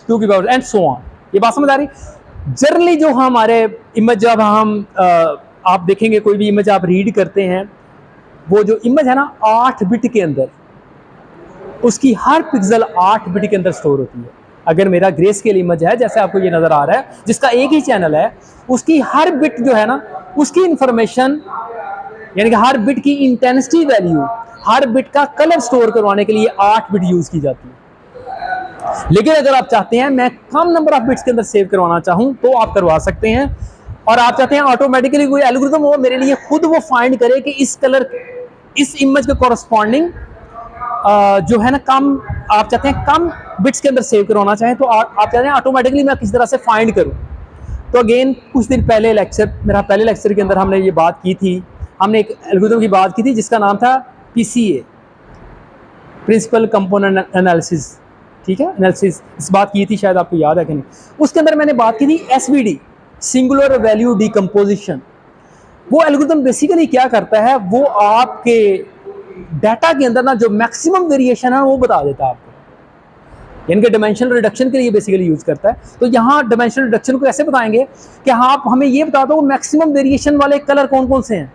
2 की पावर, एंड सो ऑन। ये बात समझ आ रही? जनरली जो हमारे इमेज, जब हम आप देखेंगे कोई भी इमेज आप रीड करते हैं, वो जो इमेज है ना 8 बिट के अंदर, उसकी हर पिक्सल 8 बिट के अंदर स्टोर होती है। अगर मेरा ग्रे स्केल इमेज है, जैसे आपको ये नजर आ रहा है, जिसका एक ही चैनल है, उसकी हर बिट जो है ना, उसकी इंफॉर्मेशन, यानी कि हर बिट की इंटेंसिटी वैल्यू, हर बिट का कलर स्टोर करवाने के लिए 8 बिट यूज की जाती है। लेकिन अगर आप चाहते हैं मैं कम नंबर ऑफ बिट्स के अंदर सेव करवाना चाहूं तो आप करवा सकते हैं, और आप चाहते हैं ऑटोमेटिकली कोई एल्गोरिथम हो मेरे लिए खुद वो फाइंड करे कि इस कलर, इस इमेज के कॉरस्पॉन्डिंग जो है ना कम, आप चाहते हैं कम बिट्स के अंदर सेव करवाना चाहें, तो आप चाहते हैं ऑटोमेटिकली मैं किस तरह से फाइंड करूं। तो अगेन कुछ दिन पहले लेक्चर, मेरा पहले लेक्चर के अंदर हमने ये बात की थी, हमने एक एल्गोरिथम की बात की थी जिसका नाम था PCA, प्रिंसिपल कंपोनेंट एनालिसिस। ठीक है, एनालिसिस, इस बात की थी, शायद आपको याद है कि नहीं। उसके अंदर मैंने बात की थी SVD, सिंगुलर वैल्यू डिकम्पोजिशन। वो एल्गोरिथम बेसिकली क्या करता है, वो आपके डाटा के अंदर ना जो मैक्सिमम वेरिएशन है वो बता देता है आपको, यानी कि डायमेंशनल रिडक्शन के लिए बेसिकली यूज करता है। तो यहाँ डायमेंशनल रिडक्शन को कैसे बताएंगे कि आप हमें ये बता दो मैक्सिमम वेरिएशन वाले कलर कौन कौन से हैं।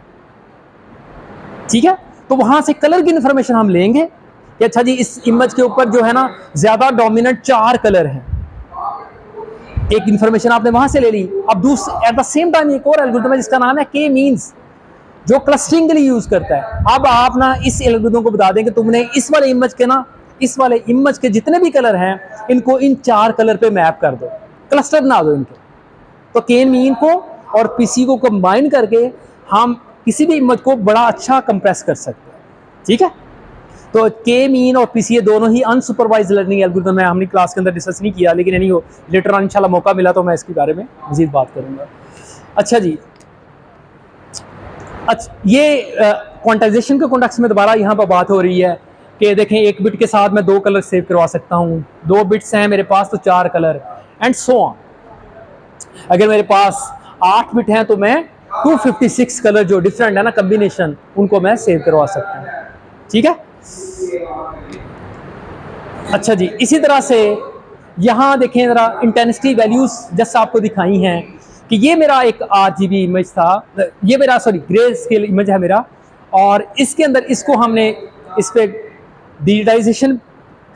ठीक है, तो वहां से कलर की इंफॉर्मेशन हम लेंगे कि अच्छा जी इस इमेज के ऊपर जो है ना ज्यादा डोमिनेंट 4 कलर हैं, एक इंफॉर्मेशन आपने वहां से ले ली। अब दूसरे एट द सेम टाइम एक और एल्गोरिथम है जिसका नाम है K मींस, जो क्लस्टरिंग के लिए यूज करता है। अब आप ना इस एल्गोरिथम को बता दें कि तुमने इस वाले इमेज के ना, इस वाले इमेज के जितने भी कलर हैं इनको इन 4 कलर पे मैप कर दो, क्लस्टर बना दो इनके। तो K मीन को और PC को कंबाइन करके हम किसी भी इमेज को बड़ा अच्छा कंप्रेस कर सकते हैं। ठीक है, तो K मीन और PCA दोनों ही अनसुपरवाइज लर्निंग एल्गोरिथम है, हमने क्लास के अंदर डिस्कस नहीं किया, लेकिन नहीं हो लेटर ऑन इंशाल्लाह मौका मिला तो मैं इसके बारे में मजीद बात करूंगा। अच्छा जी, अच्छा ये क्वांटाइजेशन के कॉन्टेक्स्ट में दोबारा यहाँ पर बात हो रही है कि देखें एक बिट के साथ मैं 2 कलर सेव करवा सकता हूँ, 2 बिट्स हैं मेरे पास तो 4 कलर, एंड सो ऑन। अगर मेरे पास 8 बिट हैं तो मैं 256 कलर जो डिफरेंट है ना कॉम्बिनेशन, उनको मैं सेव करवा सकता हूँ। ठीक है, अच्छा जी, इसी तरह से यहाँ देखें जरा इंटेंसिटी वैल्यूज जैसे आपको दिखाई हैं कि ये मेरा एक RGB इमेज था, ये मेरा ग्रे स्केल इमेज है मेरा, और इसके अंदर इसको हमने इस पर डिजिटाइजेशन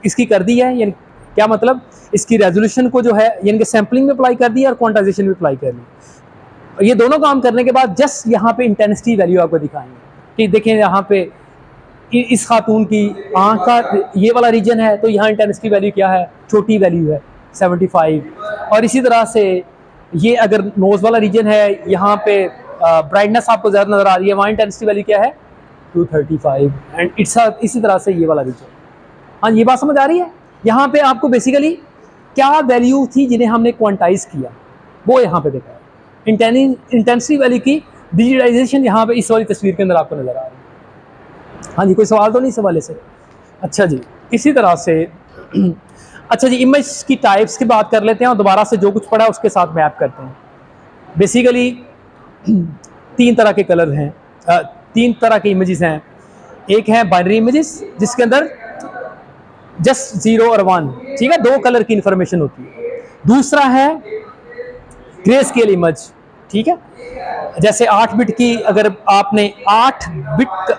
इसकी कर दी है, यानी क्या मतलब, इसकी रेजोल्यूशन को जो है यानी कि सैम्पलिंग में अप्लाई कर दी है और क्वांटाइजेशन में अप्लाई कर दी। ये दोनों काम करने के बाद जस्ट यहाँ पे इंटेंसिटी वैल्यू आपको दिखाएंगे कि देखें यहाँ पे इस खातून की आँख का ये वाला रीजन है, तो यहाँ इंटेंसिटी वैल्यू क्या है, छोटी वैल्यू है 75, और इसी तरह से ये अगर नोज वाला रीजन है, यहाँ पे ब्राइटनेस आपको ज़्यादा नज़र आ रही है, वहाँ इंटेंसिटी वैल्यू क्या है 235, एंड इसी तरह से ये वाला रीजन। हाँ, ये बात समझ आ रही है। यहाँ पे आपको बेसिकली क्या वैल्यू थी जिन्हें हमने क्वांटाइज किया, वो यहाँ पे देखा है। इंटेंसिटी वैल्यू की डिजिटाइजेशन यहाँ पे इस वाली तस्वीर के अंदर आपको नज़र आ रही है। हाँ जी, कोई सवाल तो नहीं इस हवाले से? अच्छा जी, इसी तरह से अच्छा जी, इमेज की टाइप्स की बात कर लेते हैं और दोबारा से जो कुछ पढ़ा है उसके साथ मैप करते हैं। बेसिकली 3 तरह के कलर हैं, 3 तरह के इमेजेस हैं। एक है बाइनरी इमेजेस जिसके अंदर जस्ट 0 और 1, ठीक है, 2 कलर की इंफॉर्मेशन होती है। दूसरा है ग्रे स्केल इमेज, ठीक है, जैसे 8 बिट की, अगर आपने 8 बिट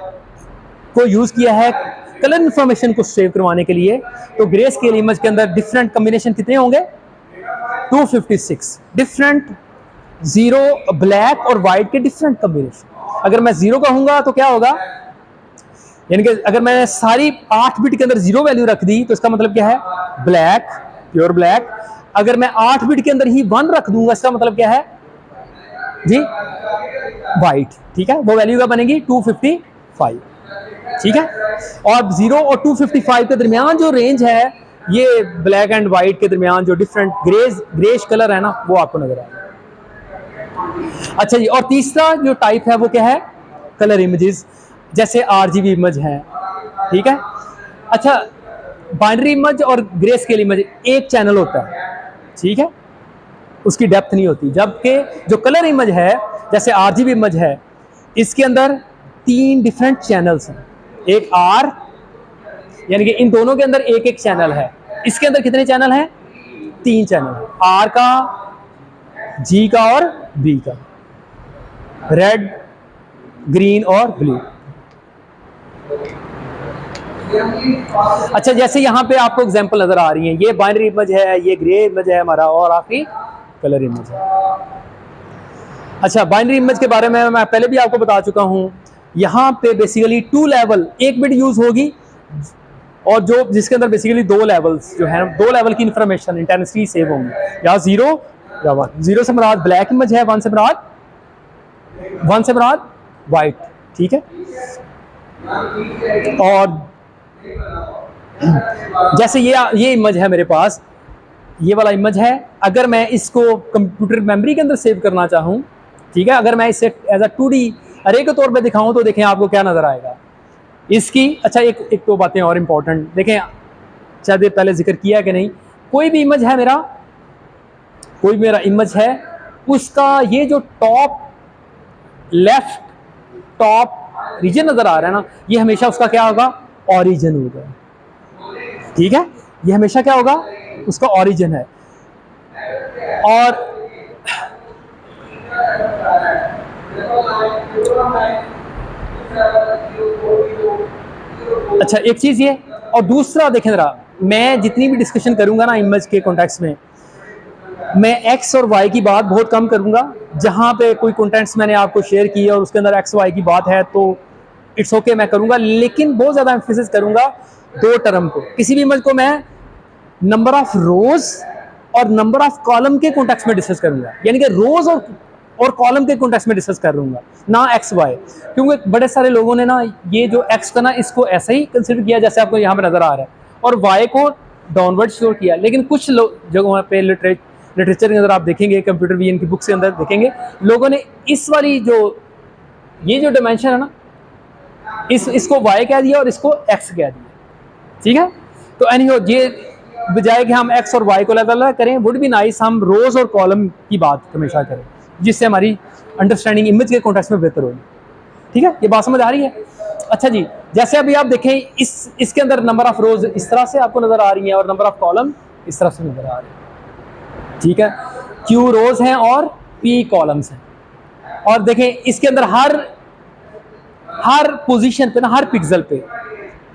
को यूज किया है कलर इंफॉर्मेशन को सेव करवाने के लिए, तो ग्रे स्केल इमेज के अंदर डिफरेंट कॉम्बिनेशन कितने होंगे, 256 डिफरेंट 0 ब्लैक और वाइट के डिफरेंट कॉम्बिनेशन। अगर मैं 0 कहूंगा तो क्या होगा, यानी कि अगर मैंने सारी 8 बिट के अंदर 0 वैल्यू रख दी तो इसका मतलब क्या है, ब्लैक, प्योर ब्लैक। अगर मैं 8 बिट के अंदर ही 1 रख दूंगा, इसका मतलब क्या है जी, वाइट, ठीक है, वो वैल्यू क्या बनेगी 255, ठीक है। और 0 और 255 के दरमियान जो रेंज है, ये ब्लैक एंड वाइट के दरमियान जो डिफरेंट ग्रेश कलर है ना, वो आपको नजर आएगा। अच्छा जी, और तीसरा जो टाइप है वो क्या है, कलर इमेजेस, जैसे RGB इमेज है, ठीक है। अच्छा, बाइनरी इमेज और ग्रे स्केल इमेज एक चैनल होता है, ठीक है, उसकी डेप्थ नहीं होती। जबकि जो कलर इमेज है, जैसे RGB इमेज है, इसके अंदर 3 डिफरेंट चैनल्स हैं। एक R, यानी कि इन दोनों के अंदर एक एक चैनल है। इसके अंदर कितने चैनल हैं, 3 चैनल है, R का, G का और B का, रेड, ग्रीन और ब्लू। अच्छा, जैसे यहाँ पे आपको एग्जांपल नजर आ रही है, ये बाइनरी इमेज है, ये ग्रे इमेज है हमारा, और आखिरी कलर इमेज है। अच्छा, बाइनरी इमेज के बारे में मैं पहले भी आपको बता चुका हूँ। यहाँ पे बेसिकली 2 लेवल, 1 बिट यूज होगी, और जो जिसके अंदर बेसिकली 2 लेवल्स जो है, 2 लेवल की इंफॉर्मेशन इंटेंसिटी सेव होंगी, या 0 या 1। 0 से मुराद ब्लैक इमेज है, 1 से मुराद वाइट, ठीक है। और जैसे ये इमेज है मेरे पास, ये वाला इमेज है, अगर मैं इसको कंप्यूटर मेमोरी के अंदर सेव करना चाहूँ, ठीक है, अगर मैं इसे एज अ 2D अरे के तौर पे दिखाऊं तो देखें आपको क्या नजर आएगा इसकी। अच्छा, एक 2 बातें और इंपॉर्टेंट देखें, शायद पहले जिक्र किया कि नहीं, कोई भी इमेज है मेरा, कोई मेरा इमेज है, उसका ये जो टॉप लेफ्ट टॉप रीजन नजर आ रहा है ना, ये हमेशा उसका क्या होगा, ऑरिजिन होगा, ठीक है, ये हमेशा क्या होगा, उसका ऑरिजिन है। और अच्छा, एक चीज ये, और दूसरा देखें जरा, मैं जितनी भी डिस्कशन करूंगा ना इमेज के कॉन्टेक्स्ट में, मैं एक्स और वाई की बात बहुत कम करूंगा। जहां पे कोई कॉन्टेंट्स मैंने आपको शेयर किए और उसके अंदर एक्स वाई की बात है तो इट्स ओके, मैं करूंगा, लेकिन बहुत ज्यादा एम्फेसिस करूंगा 2 टर्म को। किसी भी इमेज को मैं नंबर ऑफ रोज और नंबर ऑफ कॉलम के कॉन्टेक्स्ट में डिस्कस करूंगा, यानी कि रोज और कॉलम के कॉन्टेक्स्ट में डिस्कस कर लूंगा, ना एक्स वाई। क्योंकि बड़े सारे लोगों ने ना ये जो एक्स का ना, इसको ऐसा ही कंसिडर किया जैसे आपको यहाँ पे नजर आ रहा है, और वाई को डाउनवर्ड स्टोर किया। लेकिन कुछ जगहों पे लिटरेचर के अंदर आप देखेंगे, कंप्यूटर विजन की बुक्स के अंदर देखेंगे, लोगों ने इस वाली ये जो डायमेंशन है ना, इसको वाई कह दिया और इसको एक्स कह दिया, ठीक है। तो एनीहो, ये बजाय कि हम एक्स और वाई को अलग करें, वुड बी नाइस हम रोज और कॉलम की बात हमेशा करें, जिससे हमारी अंडरस्टैंडिंग इमेज के कॉन्टेक्स्ट में बेहतर होगी, ठीक है। ये बात समझ आ रही है? अच्छा जी, जैसे अभी आप देखें, इसके अंदर नंबर ऑफ रोज इस तरह से आपको नजर आ रही है और नंबर ऑफ कॉलम इस तरह से नजर आ रही है, ठीक है। क्यू रोज हैं और पी कॉलम्स हैं। और देखें इसके अंदर हर पोजीशन पे ना, हर पिक्सल पे,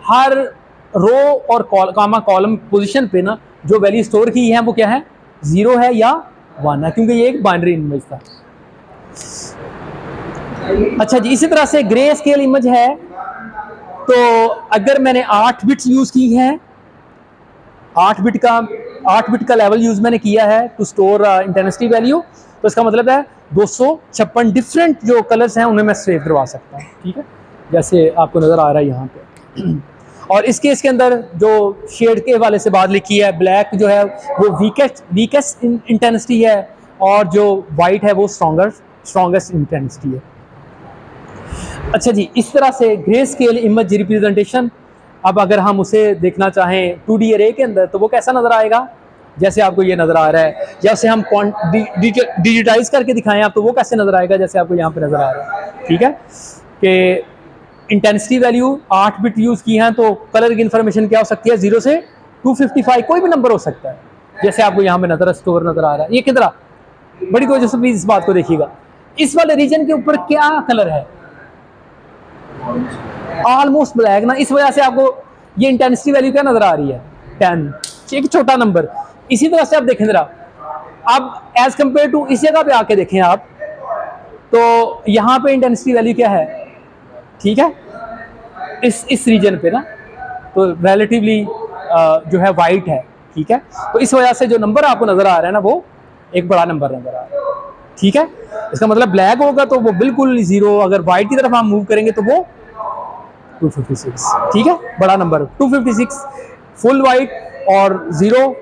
हर रो और कॉलम पोजीशन पे ना जो वैल्यू स्टोर की है वो क्या है, 0 है या 1 है, क्योंकि ये एक बाइनरी इमेज था। अच्छा जी, इसी तरह से ग्रे स्केल इमेज है, तो अगर मैंने 8 बिट्स यूज की हैं, 8 बिट का लेवल यूज मैंने किया है टू स्टोर इंटेंसिटी वैल्यू, तो इसका मतलब है 256 डिफरेंट जो कलर्स हैं उन्हें मैं सेव करवा सकता हूँ। ठीक है, जैसे आपको नजर आ रहा है यहाँ पे। और इस केस के अंदर जो शेड के हवाले से बात लिखी है, ब्लैक जो है वो वीकेस्ट इंटेंसिटी है, और जो वाइट है वो स्ट्रॉन्गेस्ट इंटेंसिटी है। अच्छा जी, इस तरह से ग्रे स्केल इमेज रिप्रेजेंटेशन, अब अगर हम उसे देखना चाहें 2D अरे के अंदर तो वो कैसा नज़र आएगा, जैसे आपको ये नज़र आ रहा है, या उसे हम डिजिटाइज करके दिखाएं आप तो वो कैसे नज़र आएगा, जैसे आपको यहाँ पे नज़र आ रहा है। ठीक है, कि इंटेंसिटी वैल्यू 8 बिट यूज़ की हैं, तो कलर की इन्फॉर्मेशन क्या हो सकती है, 0 से 255 कोई भी नंबर हो सकता है, जैसे आपको यहाँ पे स्टोर नज़र आ रहा है। ये कितना बड़ी वजह से प्लीज़ इस बात को देखिएगा, इस वाले रीजन के ऊपर क्या कलर है, ऑलमोस्ट ब्लैक ना, इस वजह से आपको ये इंटेंसिटी वैल्यू क्या नजर आ रही है, 10, एक छोटा नंबर। इसी तरह से आप देखें जरा, अब एज कंपेयर टू इस जगह पे आके देखें आप, तो यहाँ पे इंटेंसिटी वैल्यू क्या है, ठीक है, इस रीजन पे ना, तो रिलेटिवली जो है वाइट है। ठीक है, तो इस वजह से जो नंबर आपको नजर आ रहा है ना, वो एक बड़ा नंबर नजर आ रहा है। ठीक है, इसका मतलब ब्लैक होगा तो वो बिल्कुल 0, अगर वाइट की तरफ हम मूव करेंगे तो वो 256। ठीक है, बड़ा नंबर 256 फुल वाइट और 0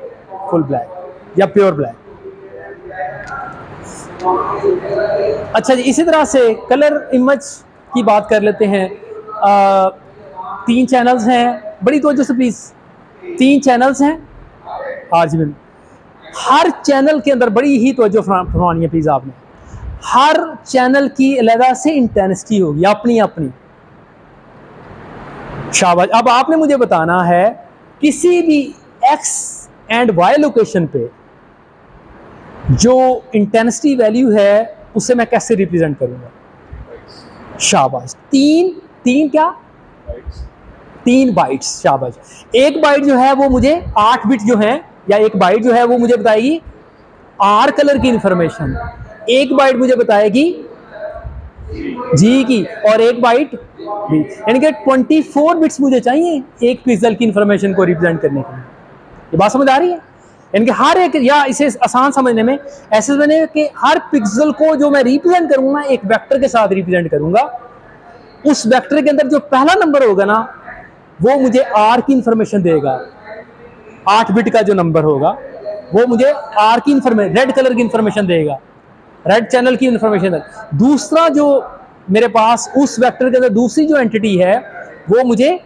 फुल ब्लैक या प्योर ब्लैक। अच्छा जी, इसी तरह से कलर इमेज की बात कर लेते हैं। 3 चैनल्स हैं, बड़ी तवज्जो से प्लीज, 3 चैनल्स हैं आरजीबी में, हर चैनल के अंदर बड़ी ही तवज्जो फरमानी है प्लीज आपने, हर चैनल की अलग से इंटेंसिटी होगी अपनी अपनी। शाबाश, अब आपने मुझे बताना है किसी भी एक्स एंड वाई लोकेशन पे जो इंटेंसिटी वैल्यू है उसे मैं कैसे रिप्रेजेंट करूंगा। शाबाश, तीन क्या, 3 बाइट्स। शाबाश, एक बाइट जो है वो मुझे 8 बिट जो है, या एक बाइट जो है वो मुझे बताएगी आर कलर की इंफॉर्मेशन, एक बाइट मुझे बताएगी जी की, और एक बाइट बी, यानी कि 24 बिट्स मुझे चाहिए एक पिक्सल की इंफॉर्मेशन को रिप्रेजेंट करने के लिए। ये बात समझ आ रही है, यानी कि हर एक, या इसे आसान समझने में ऐसे समझने कि हर पिक्सल को जो मैं रिप्रेजेंट करूंगा एक वेक्टर के साथ रिप्रेजेंट करूंगा, उस वेक्टर के अंदर जो पहला नंबर होगा ना वो मुझे आर की इंफॉर्मेशन देगा, 8 बिट का जो नंबर होगा वो मुझे आर की इंफॉर्मेशन, रेड कलर की इंफॉर्मेशन देगा, रेड चैनल की इंफॉर्मेशन देगा। दूसरा जो मेरे पास उस वेक्टर के अंदर दूसरी जो एंटिटी है वो मुझे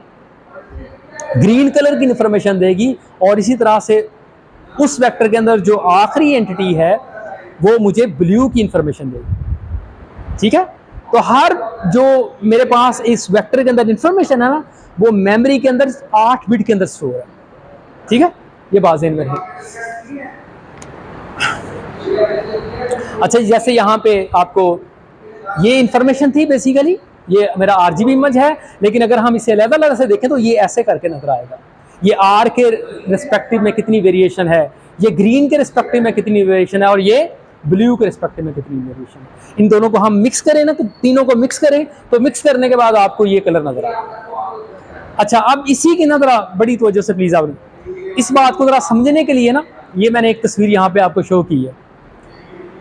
ग्रीन कलर की इंफॉर्मेशन देगी, और इसी तरह से उस वेक्टर के अंदर जो आखिरी एंटिटी है वो मुझे ब्लू की इंफॉर्मेशन देगी। ठीक है, तो हर जो मेरे पास इस वेक्टर के अंदर इंफॉर्मेशन है ना वो मेमोरी के अंदर 8 बिट के अंदर स्टोर है। ठीक है, ये बात ज़हन में है। अच्छा, जैसे यहाँ पे आपको ये इंफॉर्मेशन थी, बेसिकली ये मेरा आरजीबी इमेज है, लेकिन अगर हम इसे अलग से देखें तो ये ऐसे करके नजर आएगा, ये आर के रिस्पेक्टिव में कितनी वेरिएशन है, ये ग्रीन के रिस्पेक्टिव में कितनी वेरिएशन है, और ये ब्लू के रिस्पेक्टिव में कितनी वेरिएशन है। इन दोनों को हम मिक्स करें ना, तो तीनों को मिक्स करें, तो मिक्स करने के बाद आपको ये कलर नजर आएगा। अच्छा, अब इसी की नजर बड़ी तवज्जो से प्लीज आप इस बात को जरा समझने के लिए ना, ये मैंने एक तस्वीर यहाँ पे आपको शो की है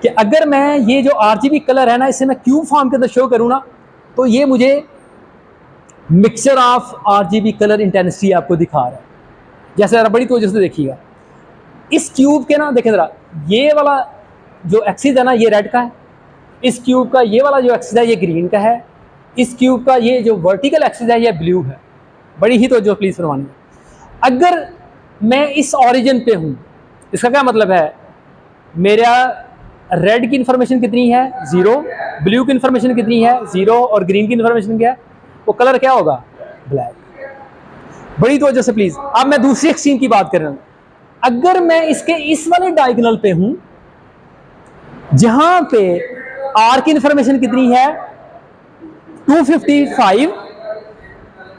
कि अगर मैं ये जो आरजीबी कलर है ना इसे मैं क्यूब फॉर्म के अंदर शो करूँ ना, तो ये मुझे mixture of RGB colour intensity आपको दिखा रहा है। जैसे जरा बड़ी तवज्जो से देखिएगा, इस क्यूब के ना देखें जरा, ये वाला जो एक्सिस है ना ये रेड का है, इस क्यूब का ये वाला जो एक्सिस है ये ग्रीन का है, इस क्यूब का ये जो वर्टिकल एक्सिस है ये ब्लू है। बड़ी ही तवज्जो प्लीज फरमानी। अगर मैं इस ऑरिजिन पे हूँ, इसका क्या मतलब है, मेरा रेड की इंफॉर्मेशन कितनी है 0, ब्लू की इंफॉर्मेशन कितनी है 0, और ग्रीन की इंफॉर्मेशन क्या है, वो कलर क्या होगा, ब्लैक। बड़ी तवज्जो से प्लीज। अब मैं दूसरी एक्सट्रीम की बात कर रहा हूँ, अगर मैं इसके इस वाले डायगोनल पे हूँ जहां पे आर की इंफॉर्मेशन कितनी है 255,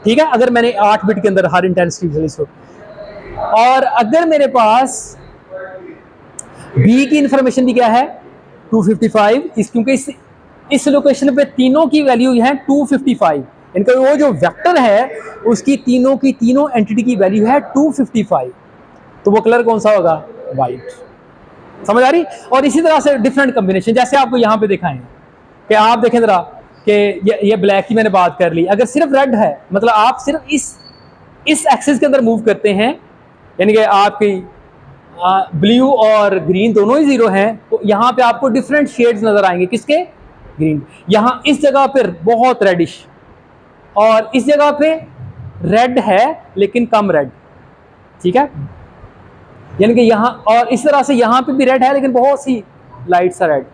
ठीक है, अगर मैंने 8 बिट के अंदर हर इंटेंसिटी, और अगर मेरे पास बी की इंफॉर्मेशन भी क्या है 255, क्योंकि इस लोकेशन पे तीनों की वैल्यू है 255, इनका वो जो वेक्टर है उसकी तीनों की तीनों एंटिटी की वैल्यू है 255, तो वो कलर कौन सा होगा, वाइट। समझ आ रही। और इसी तरह से डिफरेंट कॉम्बिनेशन, जैसे आपको यहां पे दिखाएं कि आप देखें जरा कि ये ब्लैक की मैंने बात कर ली, अगर सिर्फ रेड है मतलब आप सिर्फ इस एक्सिस के अंदर मूव करते हैं, यानी कि आपकी ब्लू और ग्रीन दोनों ही जीरो हैं, तो यहाँ पे आपको डिफरेंट शेड्स नजर आएंगे, किसके, ग्रीन। यहाँ इस जगह पर बहुत रेडिश, और इस जगह पे रेड है लेकिन कम रेड, ठीक है, यानी कि यहाँ, और इस तरह से यहाँ पे भी रेड है लेकिन बहुत सी लाइट सा रेड,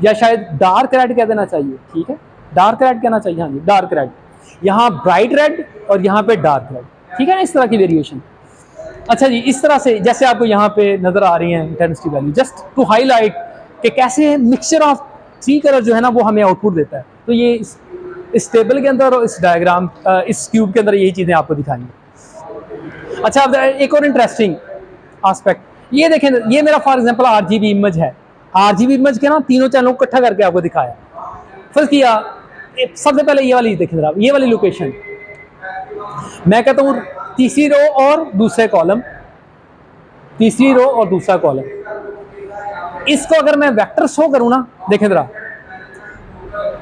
या शायद डार्क रेड कह देना चाहिए, ठीक है, डार्क रेड कहना चाहिए, हाँ जी डार्क रेड, यहाँ ब्राइट रेड और यहाँ पे डार्क रेड, ठीक है ना, इस तरह की वेरिएशन। अच्छा जी, इस तरह से जैसे आपको यहाँ पे नजर आ रही है intensity value, just to highlight कि कैसे मिक्सचर ऑफ 3 कलर जो है ना वो हमें आउटपुट देता है। तो ये इस टेबल के अंदर और इस डायग्राम, इस क्यूब के अंदर यही चीजें आपको दिखानी है। अच्छा, अब एक और इंटरेस्टिंग एस्पेक्ट, ये देखें, ये मेरा फॉर एग्जांपल आरजीबी इमेज है, आरजीबी इमेज के ना तीनों चैनलों को इकट्ठा करके आपको दिखाया, फर्स्ट किया सबसे पहले ये वाली देखें जरा, ये वाली लोकेशन, मैं कहता हूँ तीसरी रो और दूसरे कॉलम, तीसरी रो और दूसरा कॉलम, इसको अगर मैं वेक्टर शो करूँ ना, देखें जरा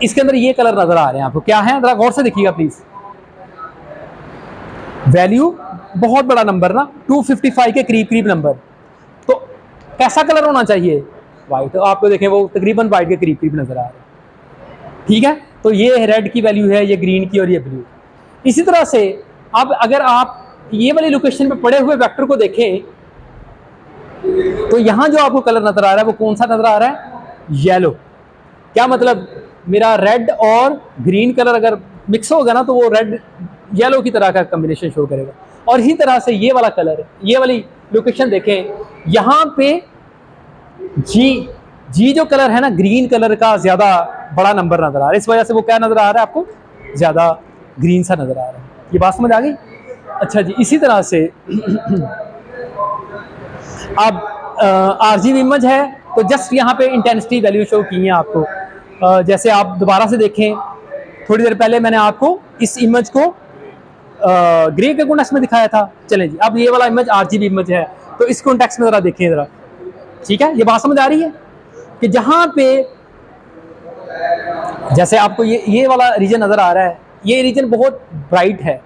इसके अंदर ये कलर नजर आ रहे हैं आपको, क्या है, जरा गौर से देखिएगा प्लीज, वैल्यू बहुत बड़ा नंबर ना, 255 के करीब करीब नंबर, तो कैसा कलर होना चाहिए, वाइट, तो आपको देखें वो तकरीबन वाइट के करीब करीब नजर आ रहा है, ठीक है। तो ये रेड की वैल्यू है, ये ग्रीन की और ये ब्लू। इसी तरह से अब अगर आप ये वाली लोकेशन पे पड़े हुए वेक्टर को देखें तो यहां जो आपको कलर नजर आ रहा है वो कौन सा नजर आ रहा है, येलो। क्या मतलब, मेरा रेड और ग्रीन कलर अगर मिक्स होगा ना तो वो रेड येलो की तरह का कॉम्बिनेशन शो करेगा। और इसी तरह से ये वाला कलर, ये वाली लोकेशन देखें, यहाँ पे जी जो कलर है ना, ग्रीन कलर का ज्यादा बड़ा नंबर नजर आ रहा है, इस वजह से वो क्या नजर आ रहा है आपको, ज्यादा ग्रीन सा नजर आ रहा है। ये बात समझ आ गई। अच्छा जी, इसी तरह से अब आरजीबी इमेज है तो जस्ट यहाँ पे इंटेंसिटी वैल्यू शो की है आपको। जैसे आप दोबारा से देखें, थोड़ी देर पहले मैंने आपको इस इमेज को ग्रे के कॉन्टेक्स्ट में दिखाया था। चलें जी, अब ये वाला इमेज आरजीबी इमेज है, तो इस कॉन्टेक्स्ट में जरा देखें जरा, ठीक है, ये बात समझ आ रही है कि जहां पे जैसे आपको ये वाला रीजन नजर आ रहा है, ये रीजन बहुत ब्राइट है,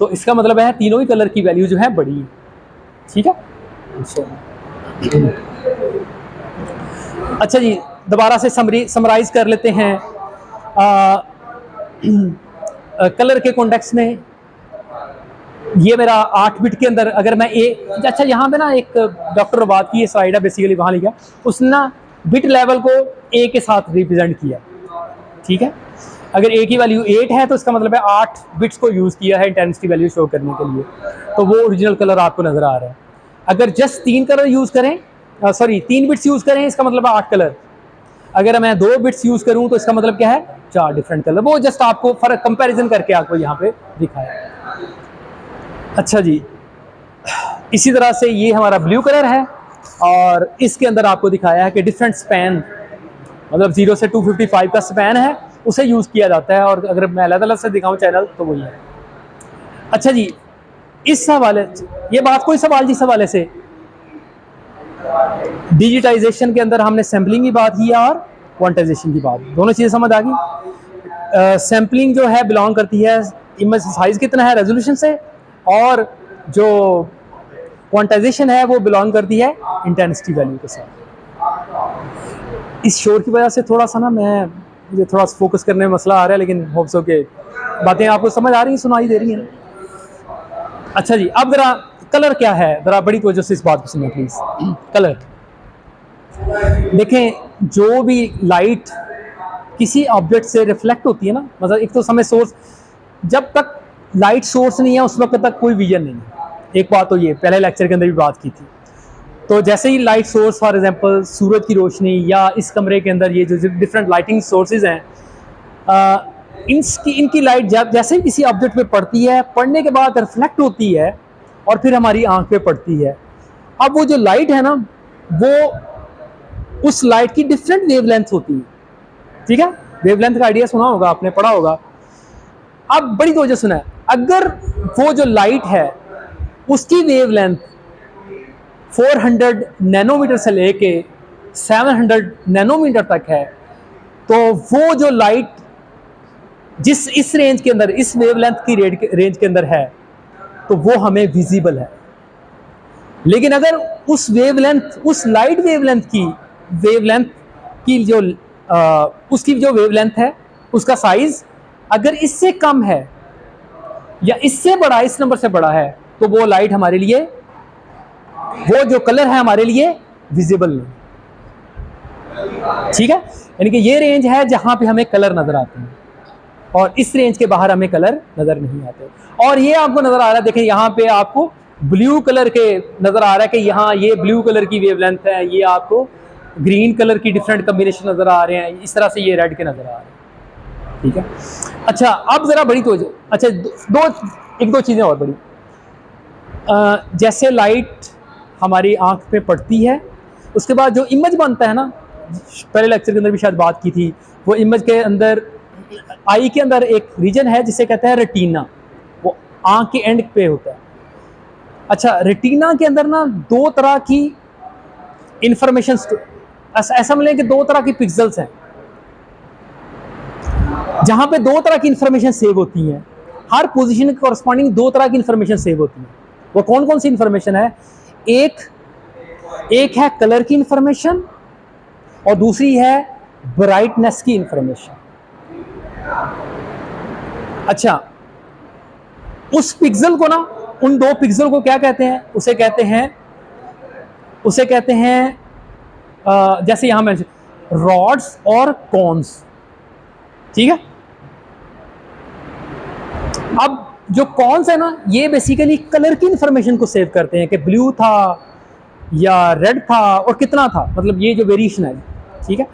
तो इसका मतलब है तीनों ही कलर की वैल्यू जो है बड़ी है, ठीक है। अच्छा जी, दोबारा से समराइज कर लेते हैं कलर के कॉन्टेक्स्ट में। ये मेरा 8 बिट के अंदर अगर मैं अच्छा यहाँ पे ना एक डॉक्टर बात की स्लाइड है बेसिकली, वहाँ लिखा उसने ना बिट लेवल को ए के साथ रिप्रेजेंट किया, ठीक है। अगर ए की वैल्यू 8 है तो इसका मतलब है 8 बिट्स को यूज़ किया है इंटेंसिटी वैल्यू शो करने के लिए, तो वो ओरिजिनल कलर आपको नजर आ रहा है। अगर जस्ट 3 कलर यूज़ करें, सॉरी 3 बिट्स यूज़ करें, इसका मतलब है 8 कलर। अगर मैं 2 बिट्स यूज़ करूँ तो इसका मतलब क्या है, 4 डिफरेंट कलर। वो जस्ट आपको फर्क कंपेरिजन करके आपको यहाँ पे दिखाया। अच्छा जी, इसी तरह से ये हमारा ब्लू कलर है और इसके अंदर आपको दिखाया है कि डिफरेंट स्पैन, मतलब 0 से 255 का स्पैन है, उसे यूज़ किया जाता है। और अगर मैं अलग अलग से दिखाऊं चैनल तो वही है। अच्छा जी, इस हवाले, ये बात कोई सवाल जिस हवाले से डिजिटाइजेशन के अंदर हमने सैम्पलिंग की बात की और क्वांटाइजेशन की बात, दोनों चीज़ें समझ आ गई। सैम्पलिंग जो है बिलोंग करती है इमेज साइज कितना है रेजोल्यूशन से, और जो क्वांटाइजेशन है वो बिलोंग करती है इंटेंसिटी वैल्यू के साथ। इस शोर की वजह से थोड़ा सा ना मुझे थोड़ा फोकस करने में मसला आ रहा है, लेकिन होप्स हो के बातें आपको समझ आ रही हैं, सुनाई दे रही हैं। अच्छा जी, अब जरा कलर क्या है, जरा बड़ी तवज्जो से इस बात को सुनिए प्लीज। कलर देखें, जो भी लाइट किसी ऑब्जेक्ट से रिफ्लेक्ट होती है ना, मतलब एक तो समय सोर्स, जब तक लाइट सोर्स नहीं है उस वक्त तक कोई विजन नहीं है। एक बात तो ये पहले लेक्चर के अंदर भी बात की थी। तो जैसे ही लाइट सोर्स फॉर एग्जांपल सूरज की रोशनी या इस कमरे के अंदर ये जो डिफरेंट लाइटिंग सोर्सेज हैं, इनकी लाइट जब जैसे ही किसी ऑब्जेक्ट पे पड़ती है, पड़ने के बाद रिफ्लेक्ट होती है और फिर हमारी आंख पे पड़ती है। अब वो जो लाइट है ना, वो उस लाइट की डिफरेंट वेवलेंथ होती है, ठीक है। वेवलेंथ का आइडिया सुना होगा आपने, पढ़ा होगा। अब बड़ी तवज्जो सुना है, अगर वो जो लाइट है उसकी वेवलेंथ 400 नैनोमीटर से लेके 700 नैनोमीटर तक है, तो वो जो लाइट जिस इस रेंज के अंदर, इस वेवलेंथ की रेंज के अंदर है, तो वो हमें विजिबल है। लेकिन अगर उस वेवलेंथ, उस लाइट वेवलेंथ की जो उसकी जो वेवलेंथ है, उसका साइज अगर इससे कम है या इससे बड़ा, इस नंबर से बड़ा है, तो वो लाइट हमारे लिए, वो जो कलर है हमारे लिए विजिबल नहीं, ठीक है। यानी कि ये रेंज है जहां पे हमें कलर नजर आते हैं और इस रेंज के बाहर हमें कलर नजर नहीं आते। और ये आपको नजर आ रहा है, देखें यहाँ पे आपको ब्लू कलर के नजर आ रहा है कि यहाँ ये ब्लू कलर की वेवलेंथ है, ये आपको ग्रीन कलर की डिफरेंट कॉम्बिनेशन नजर आ रहे हैं, इस तरह से ये रेड के नजर आ रहे हैं, ठीक है। अच्छा, अब जरा बड़ी तो अच्छा एक दो चीजें और बड़ी, जैसे लाइट हमारी आंख पे पड़ती है, उसके बाद जो इमेज बनता है ना, पहले लेक्चर के अंदर भी शायद बात की थी, वो इमेज के अंदर आई के अंदर एक रीजन है जिसे कहते हैं रेटिना, वो आंख के एंड पे होता है। अच्छा, रेटिना के अंदर ना दो तरह की इंफॉर्मेशन, ऐसा मिले कि दो तरह की पिक्सेल्स हैं जहां पे दो तरह की इंफॉर्मेशन सेव होती है। हर पोजीशन के कॉरस्पॉन्डिंग दो तरह की इंफॉर्मेशन सेव होती है। वो कौन कौन सी इंफॉर्मेशन है? एक है कलर की इंफॉर्मेशन और दूसरी है ब्राइटनेस की इंफॉर्मेशन। अच्छा, उस पिक्सल को ना, उन दो पिक्सल को क्या कहते हैं? उसे कहते हैं जैसे यहां में रॉड्स और कॉन्स, ठीक है। अब जो कॉन्स है ना, ये बेसिकली कलर की इंफॉर्मेशन को सेव करते हैं कि ब्लू था या रेड था और कितना था, मतलब ये जो वेरिएशन है, ठीक है।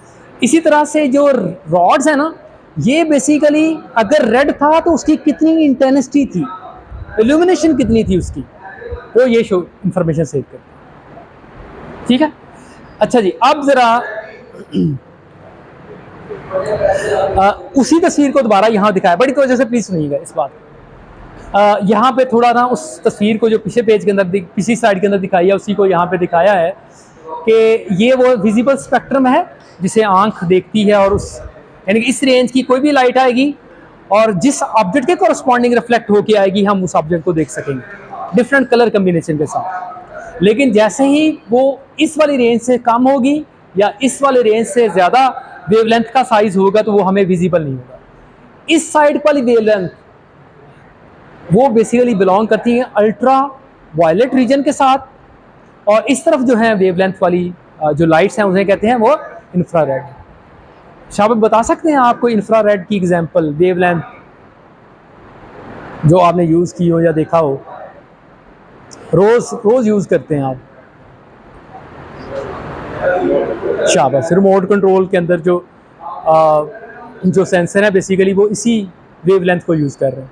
इसी तरह से जो रॉड्स है ना, ये बेसिकली अगर रेड था तो उसकी कितनी इंटेंसिटी थी, इल्यूमिनेशन कितनी थी उसकी, वो ये शो इंफॉर्मेशन सेव करते हैं, ठीक है। अच्छा जी, अब जरा उसी तस्वीर को दोबारा यहाँ दिखाया, बड़ी तवज्जो से प्लीज सुनिएगा इस बात। यहाँ पे थोड़ा ना उस तस्वीर को जो पिछले पेज के अंदर, पिछली स्लाइड के अंदर दिखाई है, उसी को यहाँ पे दिखाया है कि ये वो विजिबल स्पेक्ट्रम है जिसे आंख देखती है, और उस यानी कि इस रेंज की कोई भी लाइट आएगी और जिस ऑब्जेक्ट के कॉरस्पॉन्डिंग रिफ्लेक्ट होके आएगी, हम उस ऑब्जेक्ट को देख सकेंगे डिफरेंट कलर कम्बिनेशन के साथ। लेकिन जैसे ही वो इस वाली रेंज से कम होगी या इस वाले रेंज से ज़्यादा वेवलेंथ का साइज होगा, तो वो हमें विजिबल नहीं होगा। इस साइड वाली वेवलेंथ वो बेसिकली बिलोंग करती हैं अल्ट्रा वायलेट रीजन के साथ, और इस तरफ जो है वेवलेंथ वाली जो लाइट्स हैं उन्हें कहते हैं वो इंफ्रारेड। शायद बता सकते हैं आपको इंफ्रारेड की एग्जांपल, वेवलेंथ जो आपने यूज़ की हो या देखा हो, रोज यूज़ करते हैं आप। शाबाश, रिमोट कंट्रोल के अंदर जो सेंसर है बेसिकली वो इसी वेवलेंथ को यूज़ कर रहे हैं।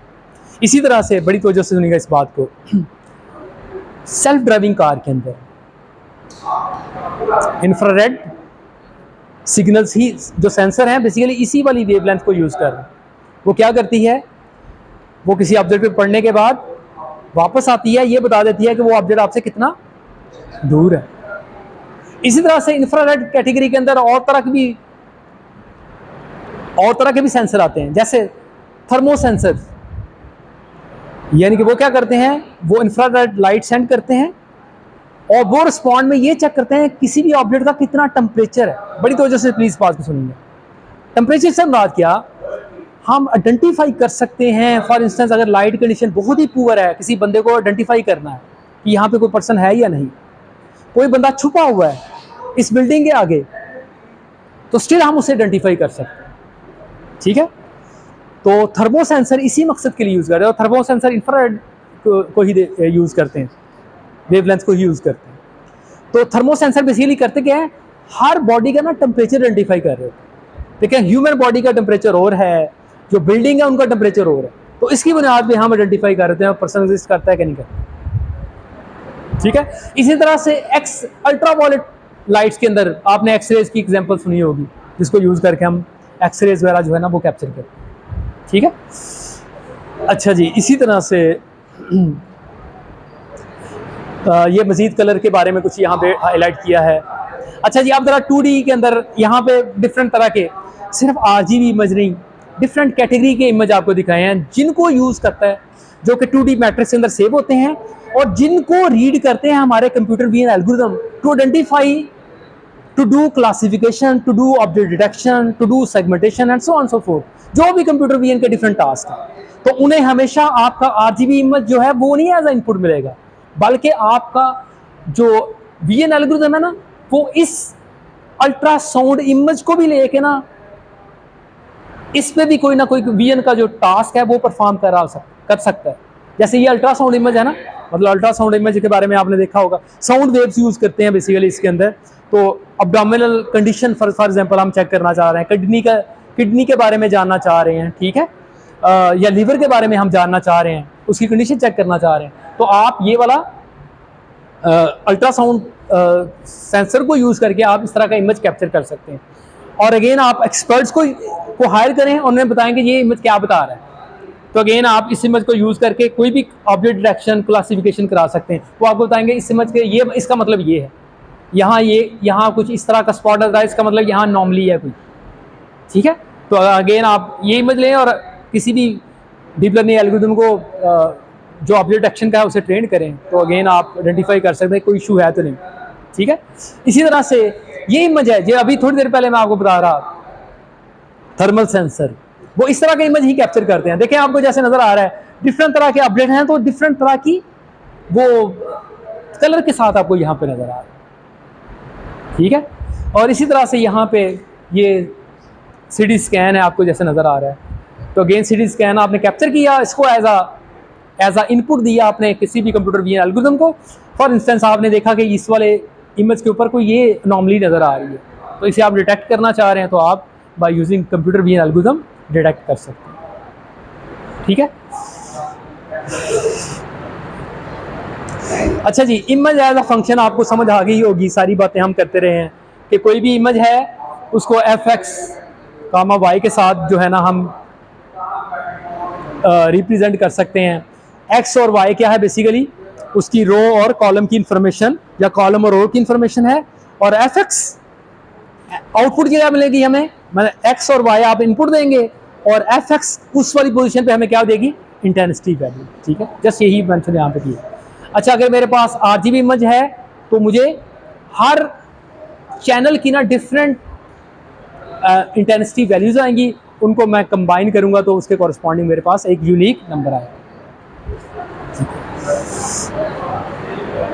इसी तरह से बड़ी तवज्जो से सुनिएगा इस बात को, सेल्फ ड्राइविंग कार के अंदर इंफ्रारेड सिग्नल्स ही जो सेंसर हैं बेसिकली इसी वाली वेवलेंथ को यूज़ कर रहे हैं। वो क्या करती है, वो किसी ऑब्जेक्ट पे पड़ने के बाद वापस आती है, ये बता देती है कि वो ऑब्जेक्ट आपसे कितना दूर है। इसी तरह से इंफ्रारेड कैटेगरी के अंदर और तरह के भी सेंसर आते हैं, जैसे थर्मो सेंसर, यानी कि वो क्या करते हैं, वो इंफ्रारेड लाइट सेंड करते हैं और वो रिस्पॉन्ड में ये चेक करते हैं किसी भी ऑब्जेक्ट का कितना टेम्परेचर है। बड़ी तवज्जो से प्लीज बात को सुनिए। टेम्परेचर से बात क्या, हम आइडेंटिफाई कर सकते हैं, फॉर इंस्टेंस अगर लाइट कंडीशन बहुत ही पुअर है, किसी बंदे को आइडेंटिफाई करना है कि यहाँ पे कोई पर्सन है या नहीं, कोई बंदा छुपा हुआ है इस बिल्डिंग के आगे, तो स्टिल हम उसे आइडेंटिफाई कर सकते हैं, ठीक है। तो थर्मो सेंसर इसी मकसद के लिए यूज़ करते हैं, और थर्मो सेंसर इंफ्रारेड को ही यूज़ करते हैं, वेवलेंथ को ही यूज़ करते हैं। तो थर्मो सेंसर बेसिकली करते क्या है, हर बॉडी का ना टेम्परेचर आइडेंटिफाई कर रहे हो। देखिए ह्यूमन बॉडी का टेम्परेचर और है, जो बिल्डिंग है उनका टेम्परेचर और है, तो इसकी बुनियाद पे हम आइडेंटिफाई करते हैं पर्सन एग्जिस्ट करता है कि नहीं करता। ठीक है, इसी तरह से एक्स अल्ट्रावायलेट लाइट्स के अंदर आपने एक्सरेज की एग्जांपल सुनी होगी, जिसको यूज करके हम एक्सरेज वगैरह जो है ना वो कैप्चर करते हैं। ठीक है, अच्छा जी, इसी तरह से ये मजीद कलर के बारे में कुछ यहाँ पे हाईलाइट किया है। अच्छा जी, आप जरा 2D के अंदर यहाँ पे डिफरेंट तरह के, सिर्फ RGB इमेज नहीं, डिफरेंट कैटेगरी के इमेज आपको दिखाए हैं, जिनको यूज करता है, जो कि 2D मैट्रिक्स के अंदर सेव होते हैं और जिनको रीड करते हैं हमारे computer vision algorithm to identify, to do classification, to do object detection, to do segmentation and so on so forth. जो भी कंप्यूटर विजन के डिफरेंट टास्क हैं, तो उन्हें हमेशा आपका RGB इमेज जो है वो नहीं एज अ इनपुट मिलेगा, बल्कि आपका जो विजन एल्गोरिथम है ना, वो इस अल्ट्रासाउंड इमेज को भी लेके ना इस पे भी कोई ना कोई विजन का जो टास्क है वो परफॉर्म कर सकता है। जैसे ये अल्ट्रासाउंड इमेज है ना, मतलब अल्ट्रासाउंड इमेज के बारे में आपने देखा होगा, साउंड वेव्स यूज करते हैं बेसिकली इसके अंदर। तो अब्डोमिनल कंडीशन फॉर एग्जांपल हम चेक करना चाह रहे हैं, किडनी के बारे में जानना चाह रहे हैं, ठीक है, या लीवर के बारे में हम जानना चाह रहे हैं, उसकी कंडीशन चेक करना चाह रहे हैं, तो आप ये वाला अल्ट्रासाउंड सेंसर को यूज करके आप इस तरह का इमेज कैप्चर कर सकते हैं। और अगेन आप एक्सपर्ट्स को हायर करें और उन्हें बताएंगे ये इमेज क्या बता रहा है, तो अगेन आप इस इमेज को यूज करके कोई भी ऑब्जेक्ट डिटेक्शन, क्लासिफिकेशन करा सकते हैं। वो आपको बताएंगे इस इमेज के ये इसका मतलब ये है, यहाँ कुछ इस तरह का स्पॉट आ रहा है, इसका मतलब यहाँ नॉर्मली है कोई। ठीक है, तो अगेन आप ये इमेज लें और किसी भी डीप लर्निंग एल्गोरिथम को जो ऑब्जेक्ट डिटेक्शन का है उसे ट्रेन करें, तो अगेन आप आइडेंटिफाई कर सकते हैं कोई इशू है तो नहीं। ठीक है, इसी तरह से ये इमेज है जो अभी थोड़ी देर पहले मैं आपको बता रहा, थर्मल सेंसर, वो इस तरह के इमेज ही कैप्चर करते हैं। देखें आपको जैसे नजर आ रहा है, डिफरेंट तरह के अपडेट हैं, तो डिफरेंट तरह की वो कलर के साथ आपको यहाँ पे नजर आ रहा है। ठीक है, और इसी तरह से यहाँ पे ये CD स्कैन है, आपको जैसे नजर आ रहा है, तो अगेन CD स्कैन आपने कैप्चर किया, इसको एज अ इनपुट दिया आपने किसी भी कंप्यूटर विजन एल्गोरिथम को। फॉर इंस्टेंस आपने देखा कि इस वाले इमेज के ऊपर कोई ये अनोमली नजर आ रही है, तो इसे आप डिटेक्ट करना चाह रहे हैं, तो आप by using computer vision algorithm detect कर सकते हैं। ठीक है, अच्छा जी, इमेज एज अ फंक्शन आपको समझ आ गई होगी, सारी बातें हम करते रहे हैं कि कोई भी इमेज है उसको fx, y के साथ जो है ना हम रिप्रेजेंट कर सकते हैं। x और y क्या है, बेसिकली उसकी रो और कॉलम की इंफॉर्मेशन, या कॉलम और रो की इंफॉर्मेशन है, और fx आउटपुट क्या मिलेगी हमें, मतलब x और y आप इनपुट देंगे और fx उस वाली पोजीशन पे हमें क्या देगी, इंटेंसिटी वैल्यू। ठीक है, जस्ट यही मेंशन यहाँ पे किया। अच्छा, अगर मेरे पास RGB इमेज है तो मुझे हर चैनल की ना डिफरेंट इंटेंसिटी वैल्यूज आएंगी, उनको मैं कंबाइन करूंगा तो उसके कॉरस्पॉन्डिंग मेरे पास एक यूनिक नंबर आएगा।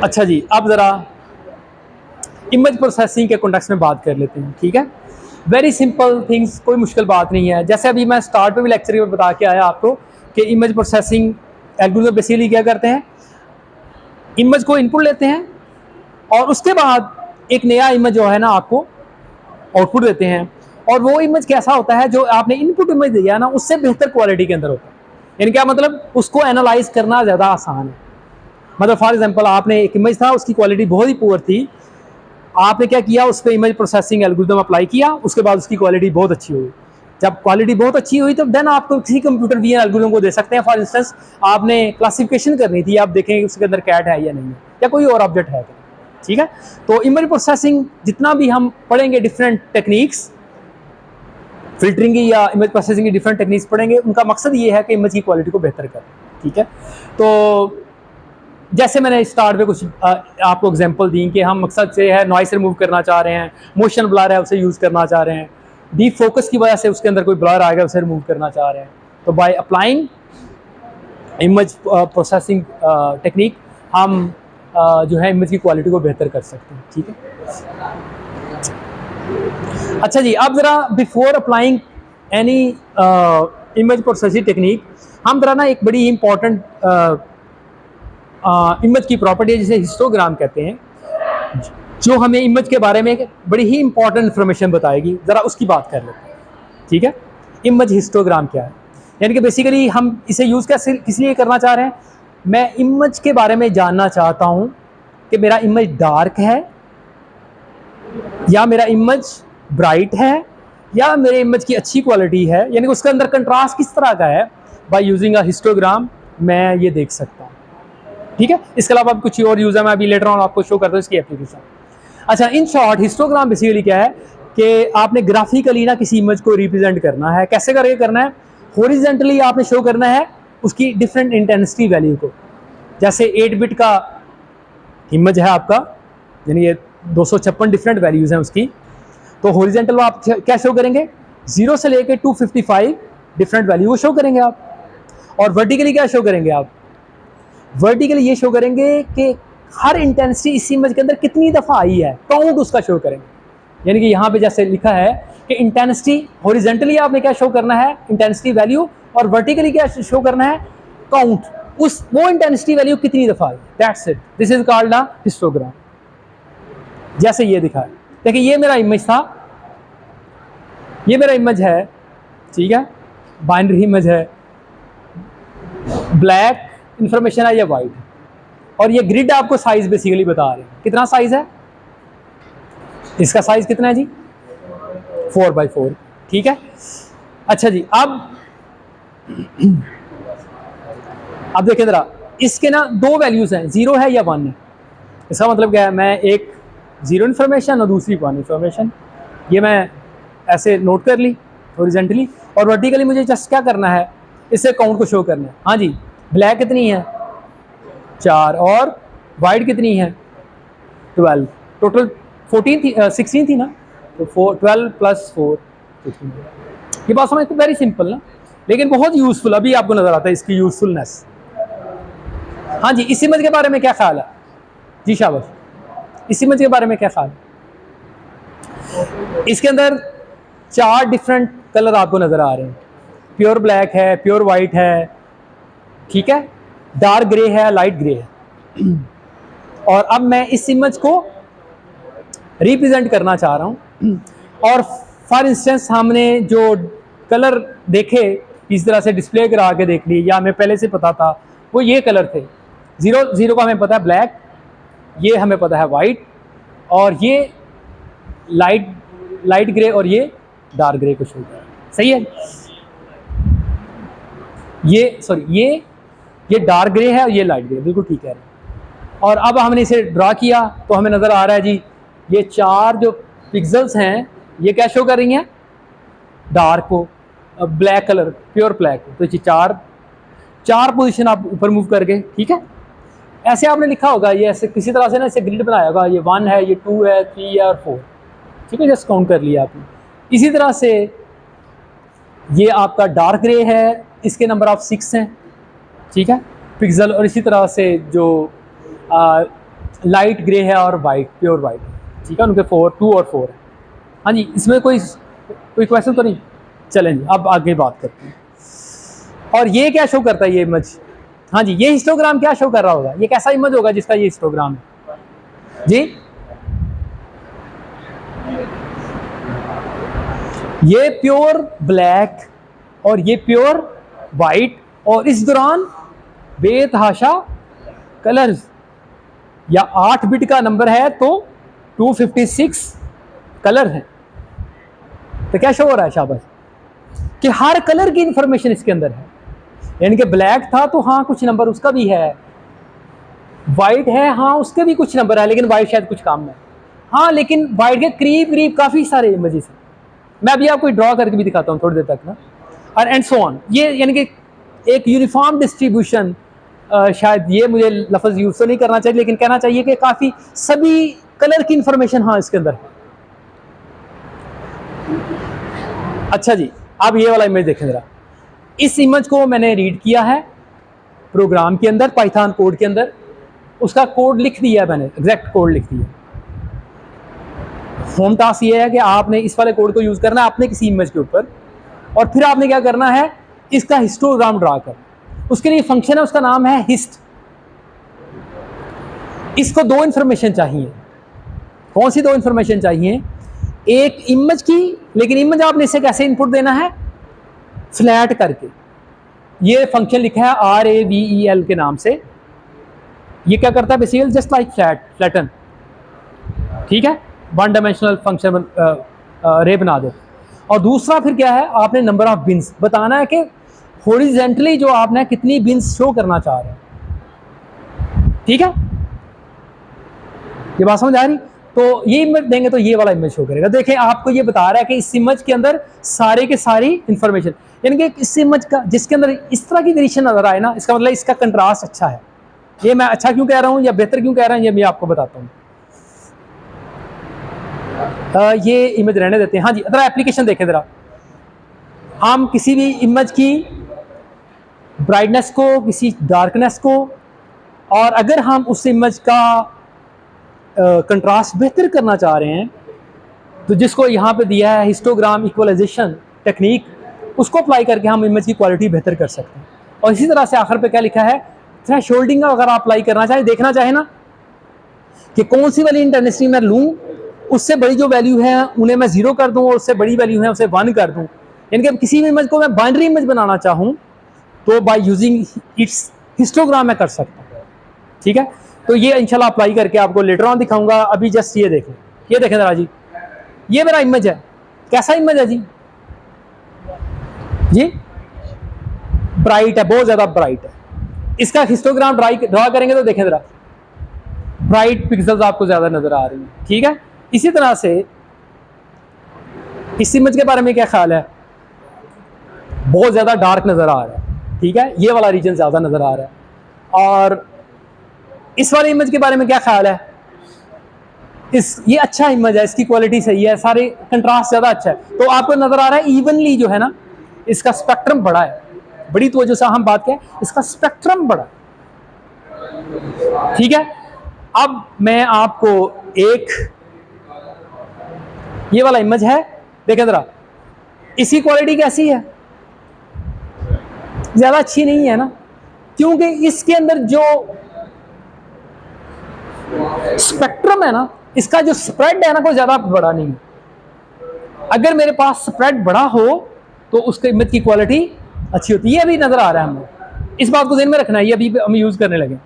अच्छा जी, अब ज़रा इमेज प्रोसेसिंग के कॉन्टेक्स्ट में बात कर लेते हैं। ठीक है, वेरी सिंपल थिंग्स, कोई मुश्किल बात नहीं है। जैसे अभी मैं स्टार्ट पे भी लेक्चर में बता के आया आपको कि इमेज प्रोसेसिंग एल्गोरिथम बेसिकली क्या करते हैं, इमेज को इनपुट लेते हैं और उसके बाद एक नया इमेज जो है ना आपको आउटपुट देते हैं, और वो इमेज कैसा होता है, जो आपने इनपुट इमेज दिया ना उससे बेहतर क्वालिटी के अंदर होता है। यानी क्या मतलब, उसको एनालाइज करना ज़्यादा आसान है। मतलब फॉर एग्जांपल आपने एक इमेज था, उसकी क्वालिटी बहुत ही पुअर थी, आपने क्या किया, उस पर इमेज प्रोसेसिंग एल्गोरिथम अप्लाई किया, उसके बाद उसकी क्वालिटी बहुत अच्छी हुई। जब क्वालिटी बहुत अच्छी हुई तो देन आप किसी कंप्यूटर विजन एल्गोरिथम को दे सकते हैं। फॉर इंस्टेंस आपने क्लासिफिकेशन करनी थी, आप देखें उसके अंदर कैट है या नहीं है, या कोई और ऑब्जेक्ट है। ठीक है, तो इमेज प्रोसेसिंग जितना भी हम पढ़ेंगे डिफरेंट टेक्निक्स, फिल्टरिंग की या इमेज प्रोसेसिंग की डिफरेंट टेक्निक्स पढ़ेंगे, उनका मकसद ये है कि इमेज की क्वालिटी को बेहतर करें। ठीक है, तो जैसे मैंने स्टार्ट में कुछ आपको एग्जांपल दी कि हम मकसद से है नॉइस रिमूव करना चाह रहे हैं, मोशन ब्लर है उसे यूज़ करना चाह रहे हैं, डीप फोकस की वजह से उसके अंदर कोई ब्लर आएगा उसे रिमूव करना चाह रहे हैं, तो by applying image processing technique हम जो है इमेज की क्वालिटी को बेहतर कर सकते हैं। ठीक है, अच्छा जी, अब ज़रा before applying any image processing technique, हम ज़रा ना एक बड़ी इंपॉर्टेंट इमेज की प्रॉपर्टी है जिसे हिस्टोग्राम कहते हैं, जो हमें इमेज के बारे में बड़ी ही इंपॉर्टेंट इन्फॉर्मेशन बताएगी, ज़रा उसकी बात कर लेते हैं। ठीक है, इमेज हिस्टोग्राम क्या है, यानी कि बेसिकली हम इसे यूज़ कैसे किस लिए करना चाह रहे हैं। मैं इमेज के बारे में जानना चाहता हूँ कि मेरा इमेज डार्क है या मेरा इमेज ब्राइट है या मेरे इमेज की अच्छी क्वालिटी है, यानी कि उसके अंदर कंट्रास्ट किस तरह का है। बाय यूजिंग अ हिस्टोग्राम मैं ये देख सकता हूँ। ठीक है, इसके अलावा कुछ और यूज़ है, मैं अभी लेटर ऑन आपको शो करता हूँ इसकी एप्लीकेशन। अच्छा, इन शॉर्ट हिस्टोग्राम बेसिकली क्या है कि आपने ग्राफिकली ना किसी इमेज को रिप्रेजेंट करना है। कैसे करके करना है, हॉरिजेंटली आपने शो करना है उसकी डिफरेंट इंटेंसिटी वैल्यू को। जैसे 8 बिट का इमेज है आपका, यानी ये 256 डिफरेंट वैल्यूज़ हैं उसकी, तो हॉरिजेंटल आप क्या शो करेंगे, 0 से लेके 255 डिफरेंट वैल्यू को शो करेंगे आप। और वर्टिकली क्या शो करेंगे आप, वर्टिकली ये शो करेंगे कि हर इंटेंसिटी इस इमेज के अंदर कितनी दफ़ा आई है, काउंट उसका शो करेंगे। यानी कि यहाँ पे जैसे लिखा है कि इंटेंसिटी हॉरिजेंटली आपने क्या शो करना है, इंटेंसिटी वैल्यू, और वर्टिकली क्या शो करना है, काउंट उस वो इंटेंसिटी वैल्यू कितनी दफ़ा आई। That's it, this is called a histogram. जैसे ये दिखा है, देखिए ये मेरा इमेज था, ये मेरा इमेज है, ठीक है, बाइनरी इमेज है, ब्लैक इंफॉर्मेशन है या वाइट, और ये ग्रिड आपको साइज बेसिकली बता रहे हैं। कितना साइज है इसका, साइज कितना है जी, 4x4। ठीक है, अच्छा जी, अब देखिए जरा, इसके ना दो वैल्यूज हैं, 0 है या 1 है। इसका मतलब क्या है, मैं एक 0 इन्फॉर्मेशन और दूसरी 1 इन्फॉर्मेशन, ये मैं ऐसे नोट कर ली हॉरिजेंटली, और वर्टिकली मुझे जस्ट क्या करना है, इससे काउंट को शो करना है। हाँ जी, ब्लैक कितनी है, 4, और वाइट कितनी है, 12, टोटल 14 थी, 16 थी ना, तो 12 + 4 15। ये बात समझ तो वेरी सिंपल ना, लेकिन बहुत यूजफुल, अभी आपको नजर आता है इसकी यूजफुलनेस। हाँ जी, इस इमेज के बारे में क्या ख्याल है जी, शाबाश, इस इमेज के बारे में क्या ख्याल है। इसके अंदर 4 डिफरेंट कलर आपको नजर आ रहे हैं, प्योर ब्लैक है, प्योर वाइट है, ठीक है, डार्क ग्रे है, लाइट ग्रे है। और अब मैं इस इमेज को रिप्रेजेंट करना चाह रहा हूं, और फॉर इंस्टेंस हमने जो कलर देखे इस तरह से डिस्प्ले करा के देख लिए, या हमें पहले से पता था, वो ये कलर थे। 0 का हमें पता है ब्लैक, ये हमें पता है वाइट, और ये लाइट ग्रे, और ये डार्क ग्रे को शो कर रहा है। सही है, ये डार्क ग्रे है और ये लाइट ग्रे, बिल्कुल ठीक है। और अब हमने इसे ड्रा किया तो हमें नज़र आ रहा है जी, ये 4 जो पिक्सल्स हैं ये क्या शो कर रही हैं, डार्क को, ब्लैक कलर, प्योर ब्लैक। तो ये 4 पोजीशन आप ऊपर मूव करके, ठीक है, ऐसे आपने लिखा होगा, ये ऐसे किसी तरह से ना इसे ग्रिड बनाया होगा, ये 1 है, ये 2 है, 3 है और 4, ठीक है, जस्ट काउंट कर लिया आपने। इसी तरह से ये आपका डार्क ग्रे है, इसके नंबर ऑफ 6 हैं, ठीक है, पिक्सल, और इसी तरह से जो लाइट ग्रे है और वाइट, प्योर वाइट, ठीक है, उनके 2 और 4 है। हाँ जी, इसमें कोई क्वेश्चन तो नहीं, चलें जी अब आगे बात करते हैं। और ये क्या शो करता है ये इमेज, हाँ जी, ये हिस्टोग्राम क्या शो कर रहा होगा, ये कैसा इमेज होगा जिसका ये हिस्टोग्राम है जी, ये प्योर ब्लैक और ये प्योर वाइट, और इस दौरान बेतहाशा कलर्स, या 8 बिट का नंबर है तो 256 कलर हैं। तो क्या शो हो रहा है, शाबाश, कि हर कलर की इंफॉर्मेशन इसके अंदर है। यानी कि ब्लैक था तो हाँ कुछ नंबर उसका भी है, वाइट है हाँ उसके भी कुछ नंबर है, लेकिन वाइट शायद कुछ काम में, हाँ लेकिन वाइट के करीब काफ़ी सारे इमेजेस हैं। मैं अभी आपको ड्रॉ करके भी दिखाता हूँ थोड़ी देर तक ना, और एंड सो ऑन। ये यानी कि एक यूनिफॉर्म डिस्ट्रीब्यूशन, शायद ये मुझे लफ्ज़ यूज़ तो नहीं करना चाहिए, लेकिन कहना चाहिए कि काफ़ी सभी कलर की इंफॉर्मेशन हाँ इसके अंदर है। अच्छा जी, अब ये वाला इमेज देखें ज़रा, इस इमेज को मैंने रीड किया है प्रोग्राम के अंदर, पाइथन कोड के अंदर, उसका कोड लिख दिया है मैंने, एग्जैक्ट कोड लिख दिया। होम टास्क ये है कि आपने इस वाले कोड को यूज़ करना है अपने किसी इमेज के ऊपर, और फिर आपने क्या करना है, इसका हिस्टोग्राम ड्रा करना। उसके लिए फंक्शन है, उसका नाम है हिस्ट। इसको 2 इंफॉर्मेशन चाहिए, कौन सी दो इंफॉर्मेशन चाहिए? एक इमेज की, लेकिन इमेज आपने इसे कैसे इनपुट देना है? फ्लैट करके। ये फंक्शन लिखा है RAVEL के नाम से। ये क्या करता है? बेसिकली जस्ट लाइक फ्लैटन, ठीक है, वन डायमेंशनल फंक्शन रे बना दो। और दूसरा फिर क्या है? आपने नंबर ऑफ बिन्स बताना है कि हॉरिजेंटली जो आपने कितनी बिन्स शो करना चाह रहे हैं, ठीक है, ये बात समझ आ रही? तो ये इमेज देंगे तो ये वाला इमेज शो करेगा। देखें, आपको ये बता रहा है कि इस इमेज के अंदर सारे के सारी इंफॉर्मेशन, यानी कि इस इमेज का जिसके अंदर इस तरह की वेरिएशन नजर आए ना, इसका मतलब इसका कंट्रास्ट अच्छा है। ये मैं अच्छा क्यों कह रहा हूं या बेहतर क्यों कह रहा हूं, ये मैं आपको बताता हूं। ये इमेज रहने देते हैं। हाँ जी, जरा एप्लीकेशन देखें जरा। हम किसी भी इमेज की ब्राइटनेस को, किसी डार्कनेस को, और अगर हम उस इमेज का कंट्रास्ट बेहतर करना चाह रहे हैं, तो जिसको यहाँ पे दिया है हिस्टोग्राम इक्वलाइजेशन टेक्निक, उसको अप्लाई करके हम इमेज की क्वालिटी बेहतर कर सकते हैं। और इसी तरह से आखिर पे क्या लिखा है? थ्रेशोल्डिंग अगर आप अप्लाई करना चाहें, देखना चाहें ना कि कौन सी वाली इंटेंसिटी मैं लूँ, उससे बड़ी जो वैल्यू है उन्हें मैं 0 कर दूँ, और उससे बड़ी वैल्यू है उसे 1 कर दूँ। यानी कि किसी भी इमेज को मैं बाइनरी इमेज बनाना चाहूँ तो बाय यूजिंग इट्स हिस्टोग्राम मैं कर सकता हूँ, ठीक है। तो ये इंशाल्लाह अप्लाई करके आपको लेटर ऑन दिखाऊंगा। अभी जस्ट ये देखें, ये देखें जरा जी, ये मेरा इमेज है। कैसा इमेज है जी? जी ब्राइट है, बहुत ज्यादा ब्राइट है। इसका हिस्टोग्राम ड्रा करेंगे तो देखें जरा, ब्राइट पिक्सल्स आपको ज्यादा नजर आ रही हैं, ठीक है। इसी तरह से इस इमेज के बारे में क्या ख्याल है? बहुत ज्यादा डार्क नजर आ रहा है, ठीक है, ये वाला रीजन ज्यादा नजर आ रहा है। और इस वाले इमेज के बारे में क्या ख्याल है? ये अच्छा इमेज है, इसकी क्वालिटी सही है, सारे कंट्रास्ट ज्यादा अच्छा है। तो आपको नजर आ रहा है इवनली जो है ना, इसका स्पेक्ट्रम बड़ा है। बड़ी तवज्जो से हम बात करें, इसका स्पेक्ट्रम बड़ा है, ठीक है। अब मैं आपको एक ये वाला इमेज है, देखें जरा, इसकी क्वालिटी कैसी है? ज्यादा अच्छी नहीं है ना, क्योंकि इसके अंदर जो स्पेक्ट्रम है ना, इसका जो स्प्रेड है ना, कोई ज्यादा बड़ा नहीं है। अगर मेरे पास स्प्रेड बड़ा हो तो उसके इमेज की क्वालिटी अच्छी होती है। ये अभी नजर आ रहा है हमें, इस बात को ध्यान में रखना है, ये अभी हम यूज करने लगे।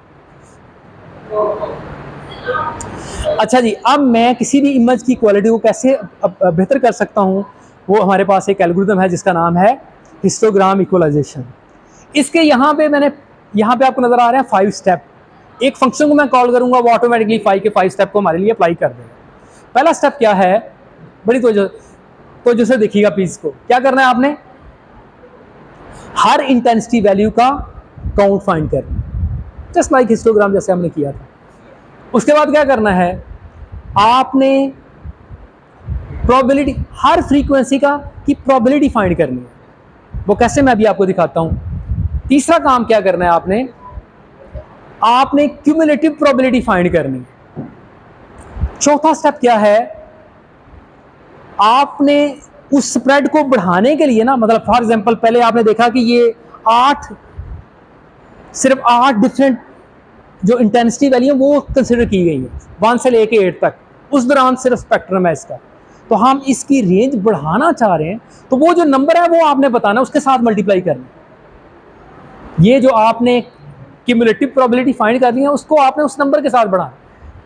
अच्छा जी, अब मैं किसी भी इमेज की क्वालिटी को कैसे बेहतर कर सकता हूं, वो हमारे पास एक एल्गोरिथम है जिसका नाम है हिस्टोग्राम इक्वलाइजेशन। इसके यहाँ पे आपको नजर आ रहे हैं 5 स्टेप। एक फंक्शन को मैं कॉल करूंगा, वो ऑटोमेटिकली 5 स्टेप को हमारे लिए अप्लाई कर देगा। पहला स्टेप क्या है? बड़ी तो जैसे देखिएगा प्लीज, को क्या करना है आपने? हर इंटेंसिटी वैल्यू का काउंट फाइंड करना, जस्ट लाइक हिस्टोग्राम जैसे हमने किया था। उसके बाद क्या करना है? आपने प्रोबेबिलिटी, हर फ्रीक्वेंसी की प्रोबेबिलिटी फाइंड करनी है। वो कैसे, मैं अभी आपको दिखाता हूं। तीसरा काम क्या करना है आपने क्यूमुलेटिव प्रोबेबिलिटी फाइंड करनी है। चौथा स्टेप क्या है? आपने उस स्प्रेड को बढ़ाने के लिए ना, मतलब फॉर एग्जांपल पहले आपने देखा कि ये सिर्फ 8 डिफरेंट जो इंटेंसिटी वैल्यू है वो कंसिडर की गई है, 1 से लेके 8 तक। उस दौरान सिर्फ स्पेक्ट्रम है इसका। तो हम इसकी रेंज बढ़ाना चाह रहे हैं, तो वो जो नंबर है वो आपने बताना, उसके साथ मल्टीप्लाई करना। ये जो आपने क्यूमुलेटिव प्रोबेबिलिटी फाइंड कर ली है, उसको आपने उस नंबर के साथ बढ़ाना।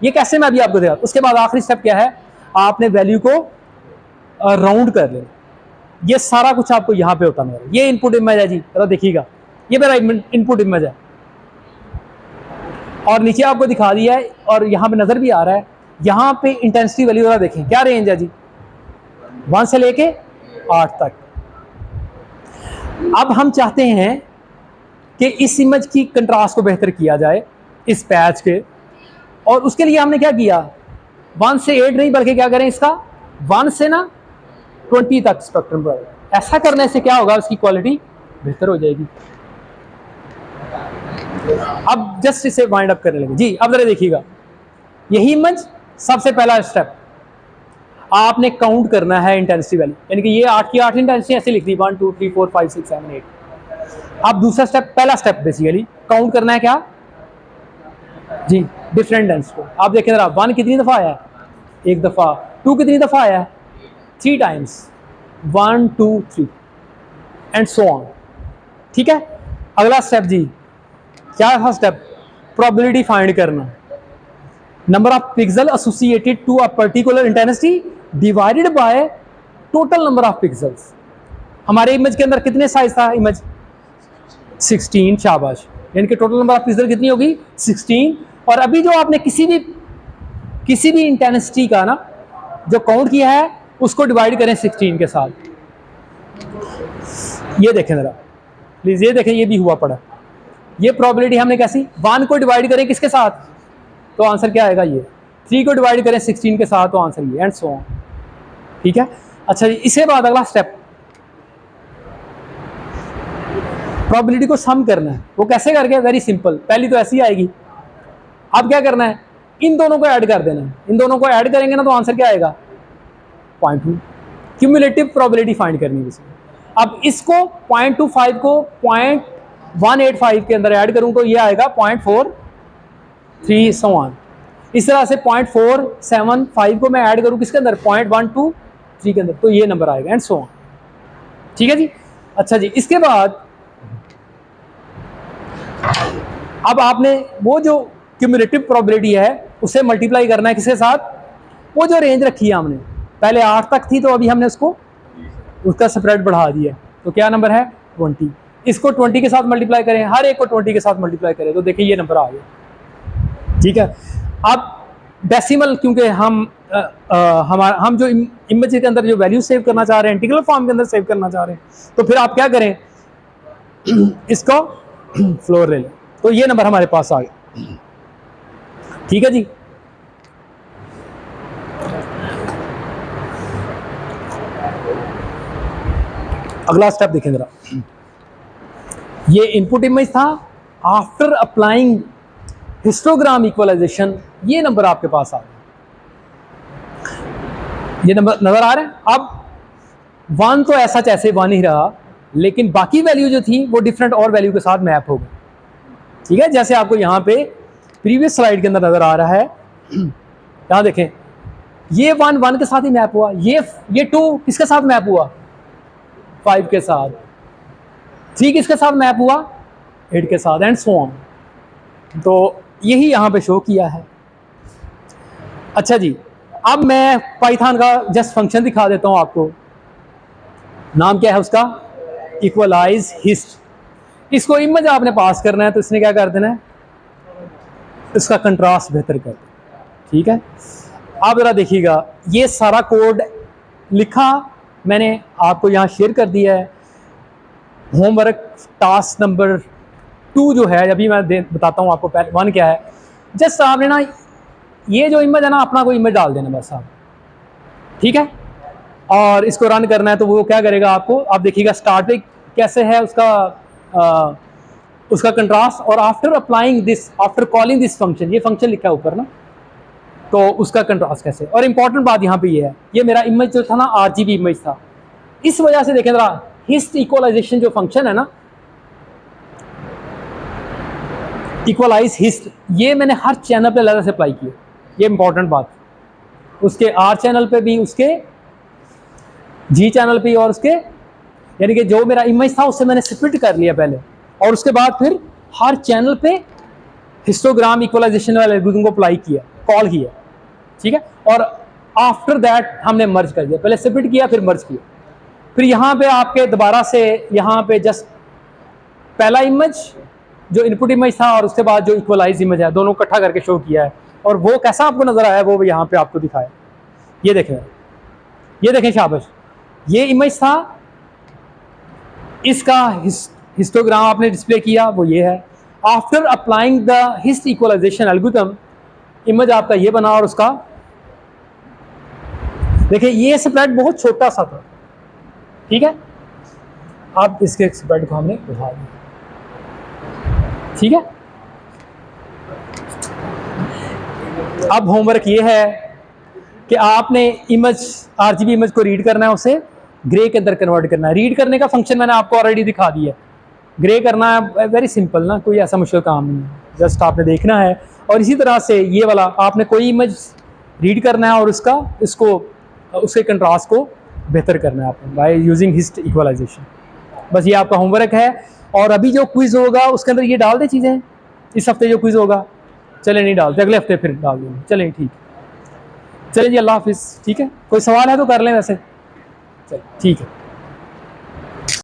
ये कैसे, मैं अभी आपको दिखा। उसके बाद आखिरी स्टेप क्या है? आपने वैल्यू को राउंड कर लेना। ये सारा कुछ आपको यहाँ पे होता है। ये इनपुट इमेज है जी, जरा देखिएगा, ये मेरा इनपुट इमेज है, और नीचे आपको दिखा दिया है, और यहाँ पे नजर भी आ रहा है। यहाँ पे इंटेंसिटी वैल्यू जरा देखें, क्या रेंज है जी? 1 से लेके 8 तक। अब हम चाहते हैं कि इस इमेज की कंट्रास्ट को बेहतर किया जाए इस पैच के, और उसके लिए हमने क्या किया? 1 से 8 नहीं, बल्कि क्या करें, इसका 1 से ना 20 तक स्पेक्ट्रम पर। ऐसा करने से क्या होगा? उसकी क्वालिटी बेहतर हो जाएगी। अब जस्ट इसे वाइंड अप करने लगे जी। अब जरा देखिएगा, यही इमेज, सबसे पहला स्टेप आपने काउंट करना है इंटेंसिटी वैल्यू, यानी कि ये 8 की 8 इंटेंसिटी ऐसे लिख दी, 1 2 3 4 5 6 7 8। अब दूसरा स्टेप, पहला स्टेप बेसिकली काउंट करना है क्या जी? Different density. आप देखें जरा, 1 कितनी दफा आया है? एक दफ़ा, 2 कितनी दफ़ा आया है? 3 टाइम्स, 1 2 3 एंड सो ऑन। ठीक है, अगला स्टेप जी, क्या था स्टेप? प्रोबेबिलिटी फाइंड करना। Number of pixel associated to a particular intensity divided by total number of pixels. हमारे इमेज के अंदर कितने साइज था? इमेज 16, शाबाश। यानी कि टोटल नंबर ऑफ पिक्सल कितनी होगी? 16। और अभी जो आपने किसी भी इंटेंसिटी का ना जो काउंट किया है उसको डिवाइड करें 16 के साथ। ये देखें जरा प्लीज, ये देखें, ये भी हुआ पड़ा। ये प्रोबेबिलिटी हमने कैसी? 1 को डिवाइड करें किसके साथ? तो आंसर क्या आएगा? ये। 3 को डिवाइड करें 16 के साथ, तो आंसर ये, एंड सो ऑन। ठीक है, अच्छा जी, इसके बाद अगला स्टेप प्रोबेबिलिटी को सम करना है। वो कैसे करके? वेरी सिंपल, पहली तो ऐसी आएगी। अब क्या करना है? इन दोनों को ऐड कर देना है। इन दोनों को ऐड करेंगे ना तो आंसर क्या आएगा? 0.2। क्यूमुलेटिव प्रोबेबिलिटी फाइंड करनी है इसमें। अब इसको 0.25 को 0.185 के अंदर ऐड करूं तो ये आएगा 0.43 सो ऑन। इस तरह से 0.475 को मैं ऐड करूं किसके अंदर? 0.123 के अंदर, तो ये नंबर आएगा, एंड सो ऑन। ठीक है जी, अच्छा जी, इसके बाद अब आपने वो जो क्यूमुलेटिव प्रोबेबिलिटी है उसे मल्टीप्लाई करना है किसके साथ? वो जो रेंज रखी है हमने, पहले 8 तक थी तो अभी हमने उसका स्प्रेड बढ़ा दिया, तो क्या नंबर है? 20। इसको 20 के साथ मल्टीप्लाई करें, हर एक को 20 के साथ मल्टीप्लाई करें तो देखिए ये नंबर आ गया। ठीक है, अब डेसिमल, क्योंकि हम जो इमेज के अंदर जो वैल्यू सेव करना चाह रहे हैं इंटीग्रल फॉर्म के अंदर सेव करना चाह रहे हैं, तो फिर आप क्या करें? इसको फ्लोर ले लें, तो ये नंबर हमारे पास आ गया। ठीक है जी, अगला स्टेप देखें जरा। ये इनपुट इमेज था, आफ्टर अप्लाइंग हिस्टोग्राम इक्वलाइजेशन ये नंबर आपके पास आ गया। ये नंबर नजर आ रहा है? अब 1 तो ऐसा जैसे 1 ही रहा, लेकिन बाकी वैल्यू जो थी वो डिफरेंट और वैल्यू के साथ मैप हो गई। ठीक है, जैसे आपको यहाँ पे प्रीवियस स्लाइड के अंदर नजर आ रहा है, यहाँ देखें, ये 1 के साथ ही मैप हुआ, ये 2 किसके साथ मैप हुआ? 5 के साथ। 3 किसके साथ मैप हुआ? 8 के साथ, एंड सो ऑन। तो यही यहाँ पे शो किया है। अच्छा जी, अब मैं पाइथन का जस्ट फंक्शन दिखा देता हूँ आपको। नाम क्या है उसका? Equalise hist. इसको इमेज आपने पास करना है तो इसने क्या कर देना है? इसका कंट्रास्ट बेहतर कर देना। ठीक है, आप जरा देखिएगा, ये सारा कोड लिखा मैंने आपको यहाँ शेयर कर दिया है। होमवर्क टास्क नंबर 2 जो है, अभी मैं बताता हूँ आपको। पहले 1 क्या है? जस्ट आपने ना ये जो इमेज है ना, अपना कोई इमेज डाल देना बस आप। ठीक है, और इसको रन करना है तो वो क्या करेगा आपको? आप देखिएगा स्टार्ट पे कैसे है उसका कंट्रास्ट, और after applying this, after calling this function, ये फंक्शन लिखा है ऊपर ना, तो उसका कंट्रास्ट कैसे। और इंपॉर्टेंट बात यहाँ पे ये है, ये मेरा इमेज जो था ना RGB इमेज था, इस वजह से देखें जरा, हिस्ट इक्वलाइजेशन जो फंक्शन है ना, इक्वलाइज हिस्ट, ये मैंने हर चैनल पे अलग से अप्लाई किया। ये इंपॉर्टेंट बात, उसके R चैनल पे भी, उसके G चैनल पे, और उसके, यानी कि जो मेरा इमेज था उससे मैंने स्प्लिट कर लिया पहले, और उसके बाद फिर हर चैनल पे हिस्टोग्राम इक्वलाइजेशन वाले एल्गोरिथम को अप्लाई किया, कॉल किया। ठीक है, और आफ्टर दैट हमने मर्ज कर दिया, पहले स्प्लिट किया फिर मर्ज किया। फिर यहाँ पे आपके दोबारा से यहाँ पे जस्ट पहला इमेज जो इनपुट इमेज था और उसके बाद जो इक्वलाइज इमेज है, दोनों इकट्ठा करके शो किया है, और वो कैसा आपको नजर आया वो यहाँ पे आपको दिखाया। ये देखें शाबाश, ये इमेज था, इसका हिस्टोग्राम आपने डिस्प्ले किया, वो ये है। After applying the hist equalization algorithm, image आपका ये बना, और उसका देखिए ये स्प्रेड बहुत छोटा सा था। ठीक है, अब इसके स्प्रेड को हमने उठा दिया। ठीक है, अब होमवर्क ये है कि आपने इमेज RGB इमेज को रीड करना है, उसे ग्रे के अंदर कन्वर्ट करना है। रीड करने का फंक्शन मैंने आपको ऑलरेडी दिखा दिया। ग्रे करना है, वेरी सिंपल ना, कोई ऐसा मुश्किल काम नहीं है, जस्ट आपने देखना है। और इसी तरह से ये वाला, आपने कोई इमेज रीड करना है और इसको उसके कंट्रास्ट को बेहतर करना है आपने बाय यूजिंग हिस्ट इक्वलाइजेशन। बस ये आपका होमवर्क है। और अभी जो क्विज होगा उसके अंदर ये डाल दे चीज़ें, इस हफ्ते जो क्विज होगा। चले नहीं डालते, अगले हफ्ते फिर डाल देंगे। चलें ठीक, चलें जी, अल्लाह हाफिज़। ठीक है, कोई सवाल है तो कर लें वैसे। चल ठीक है।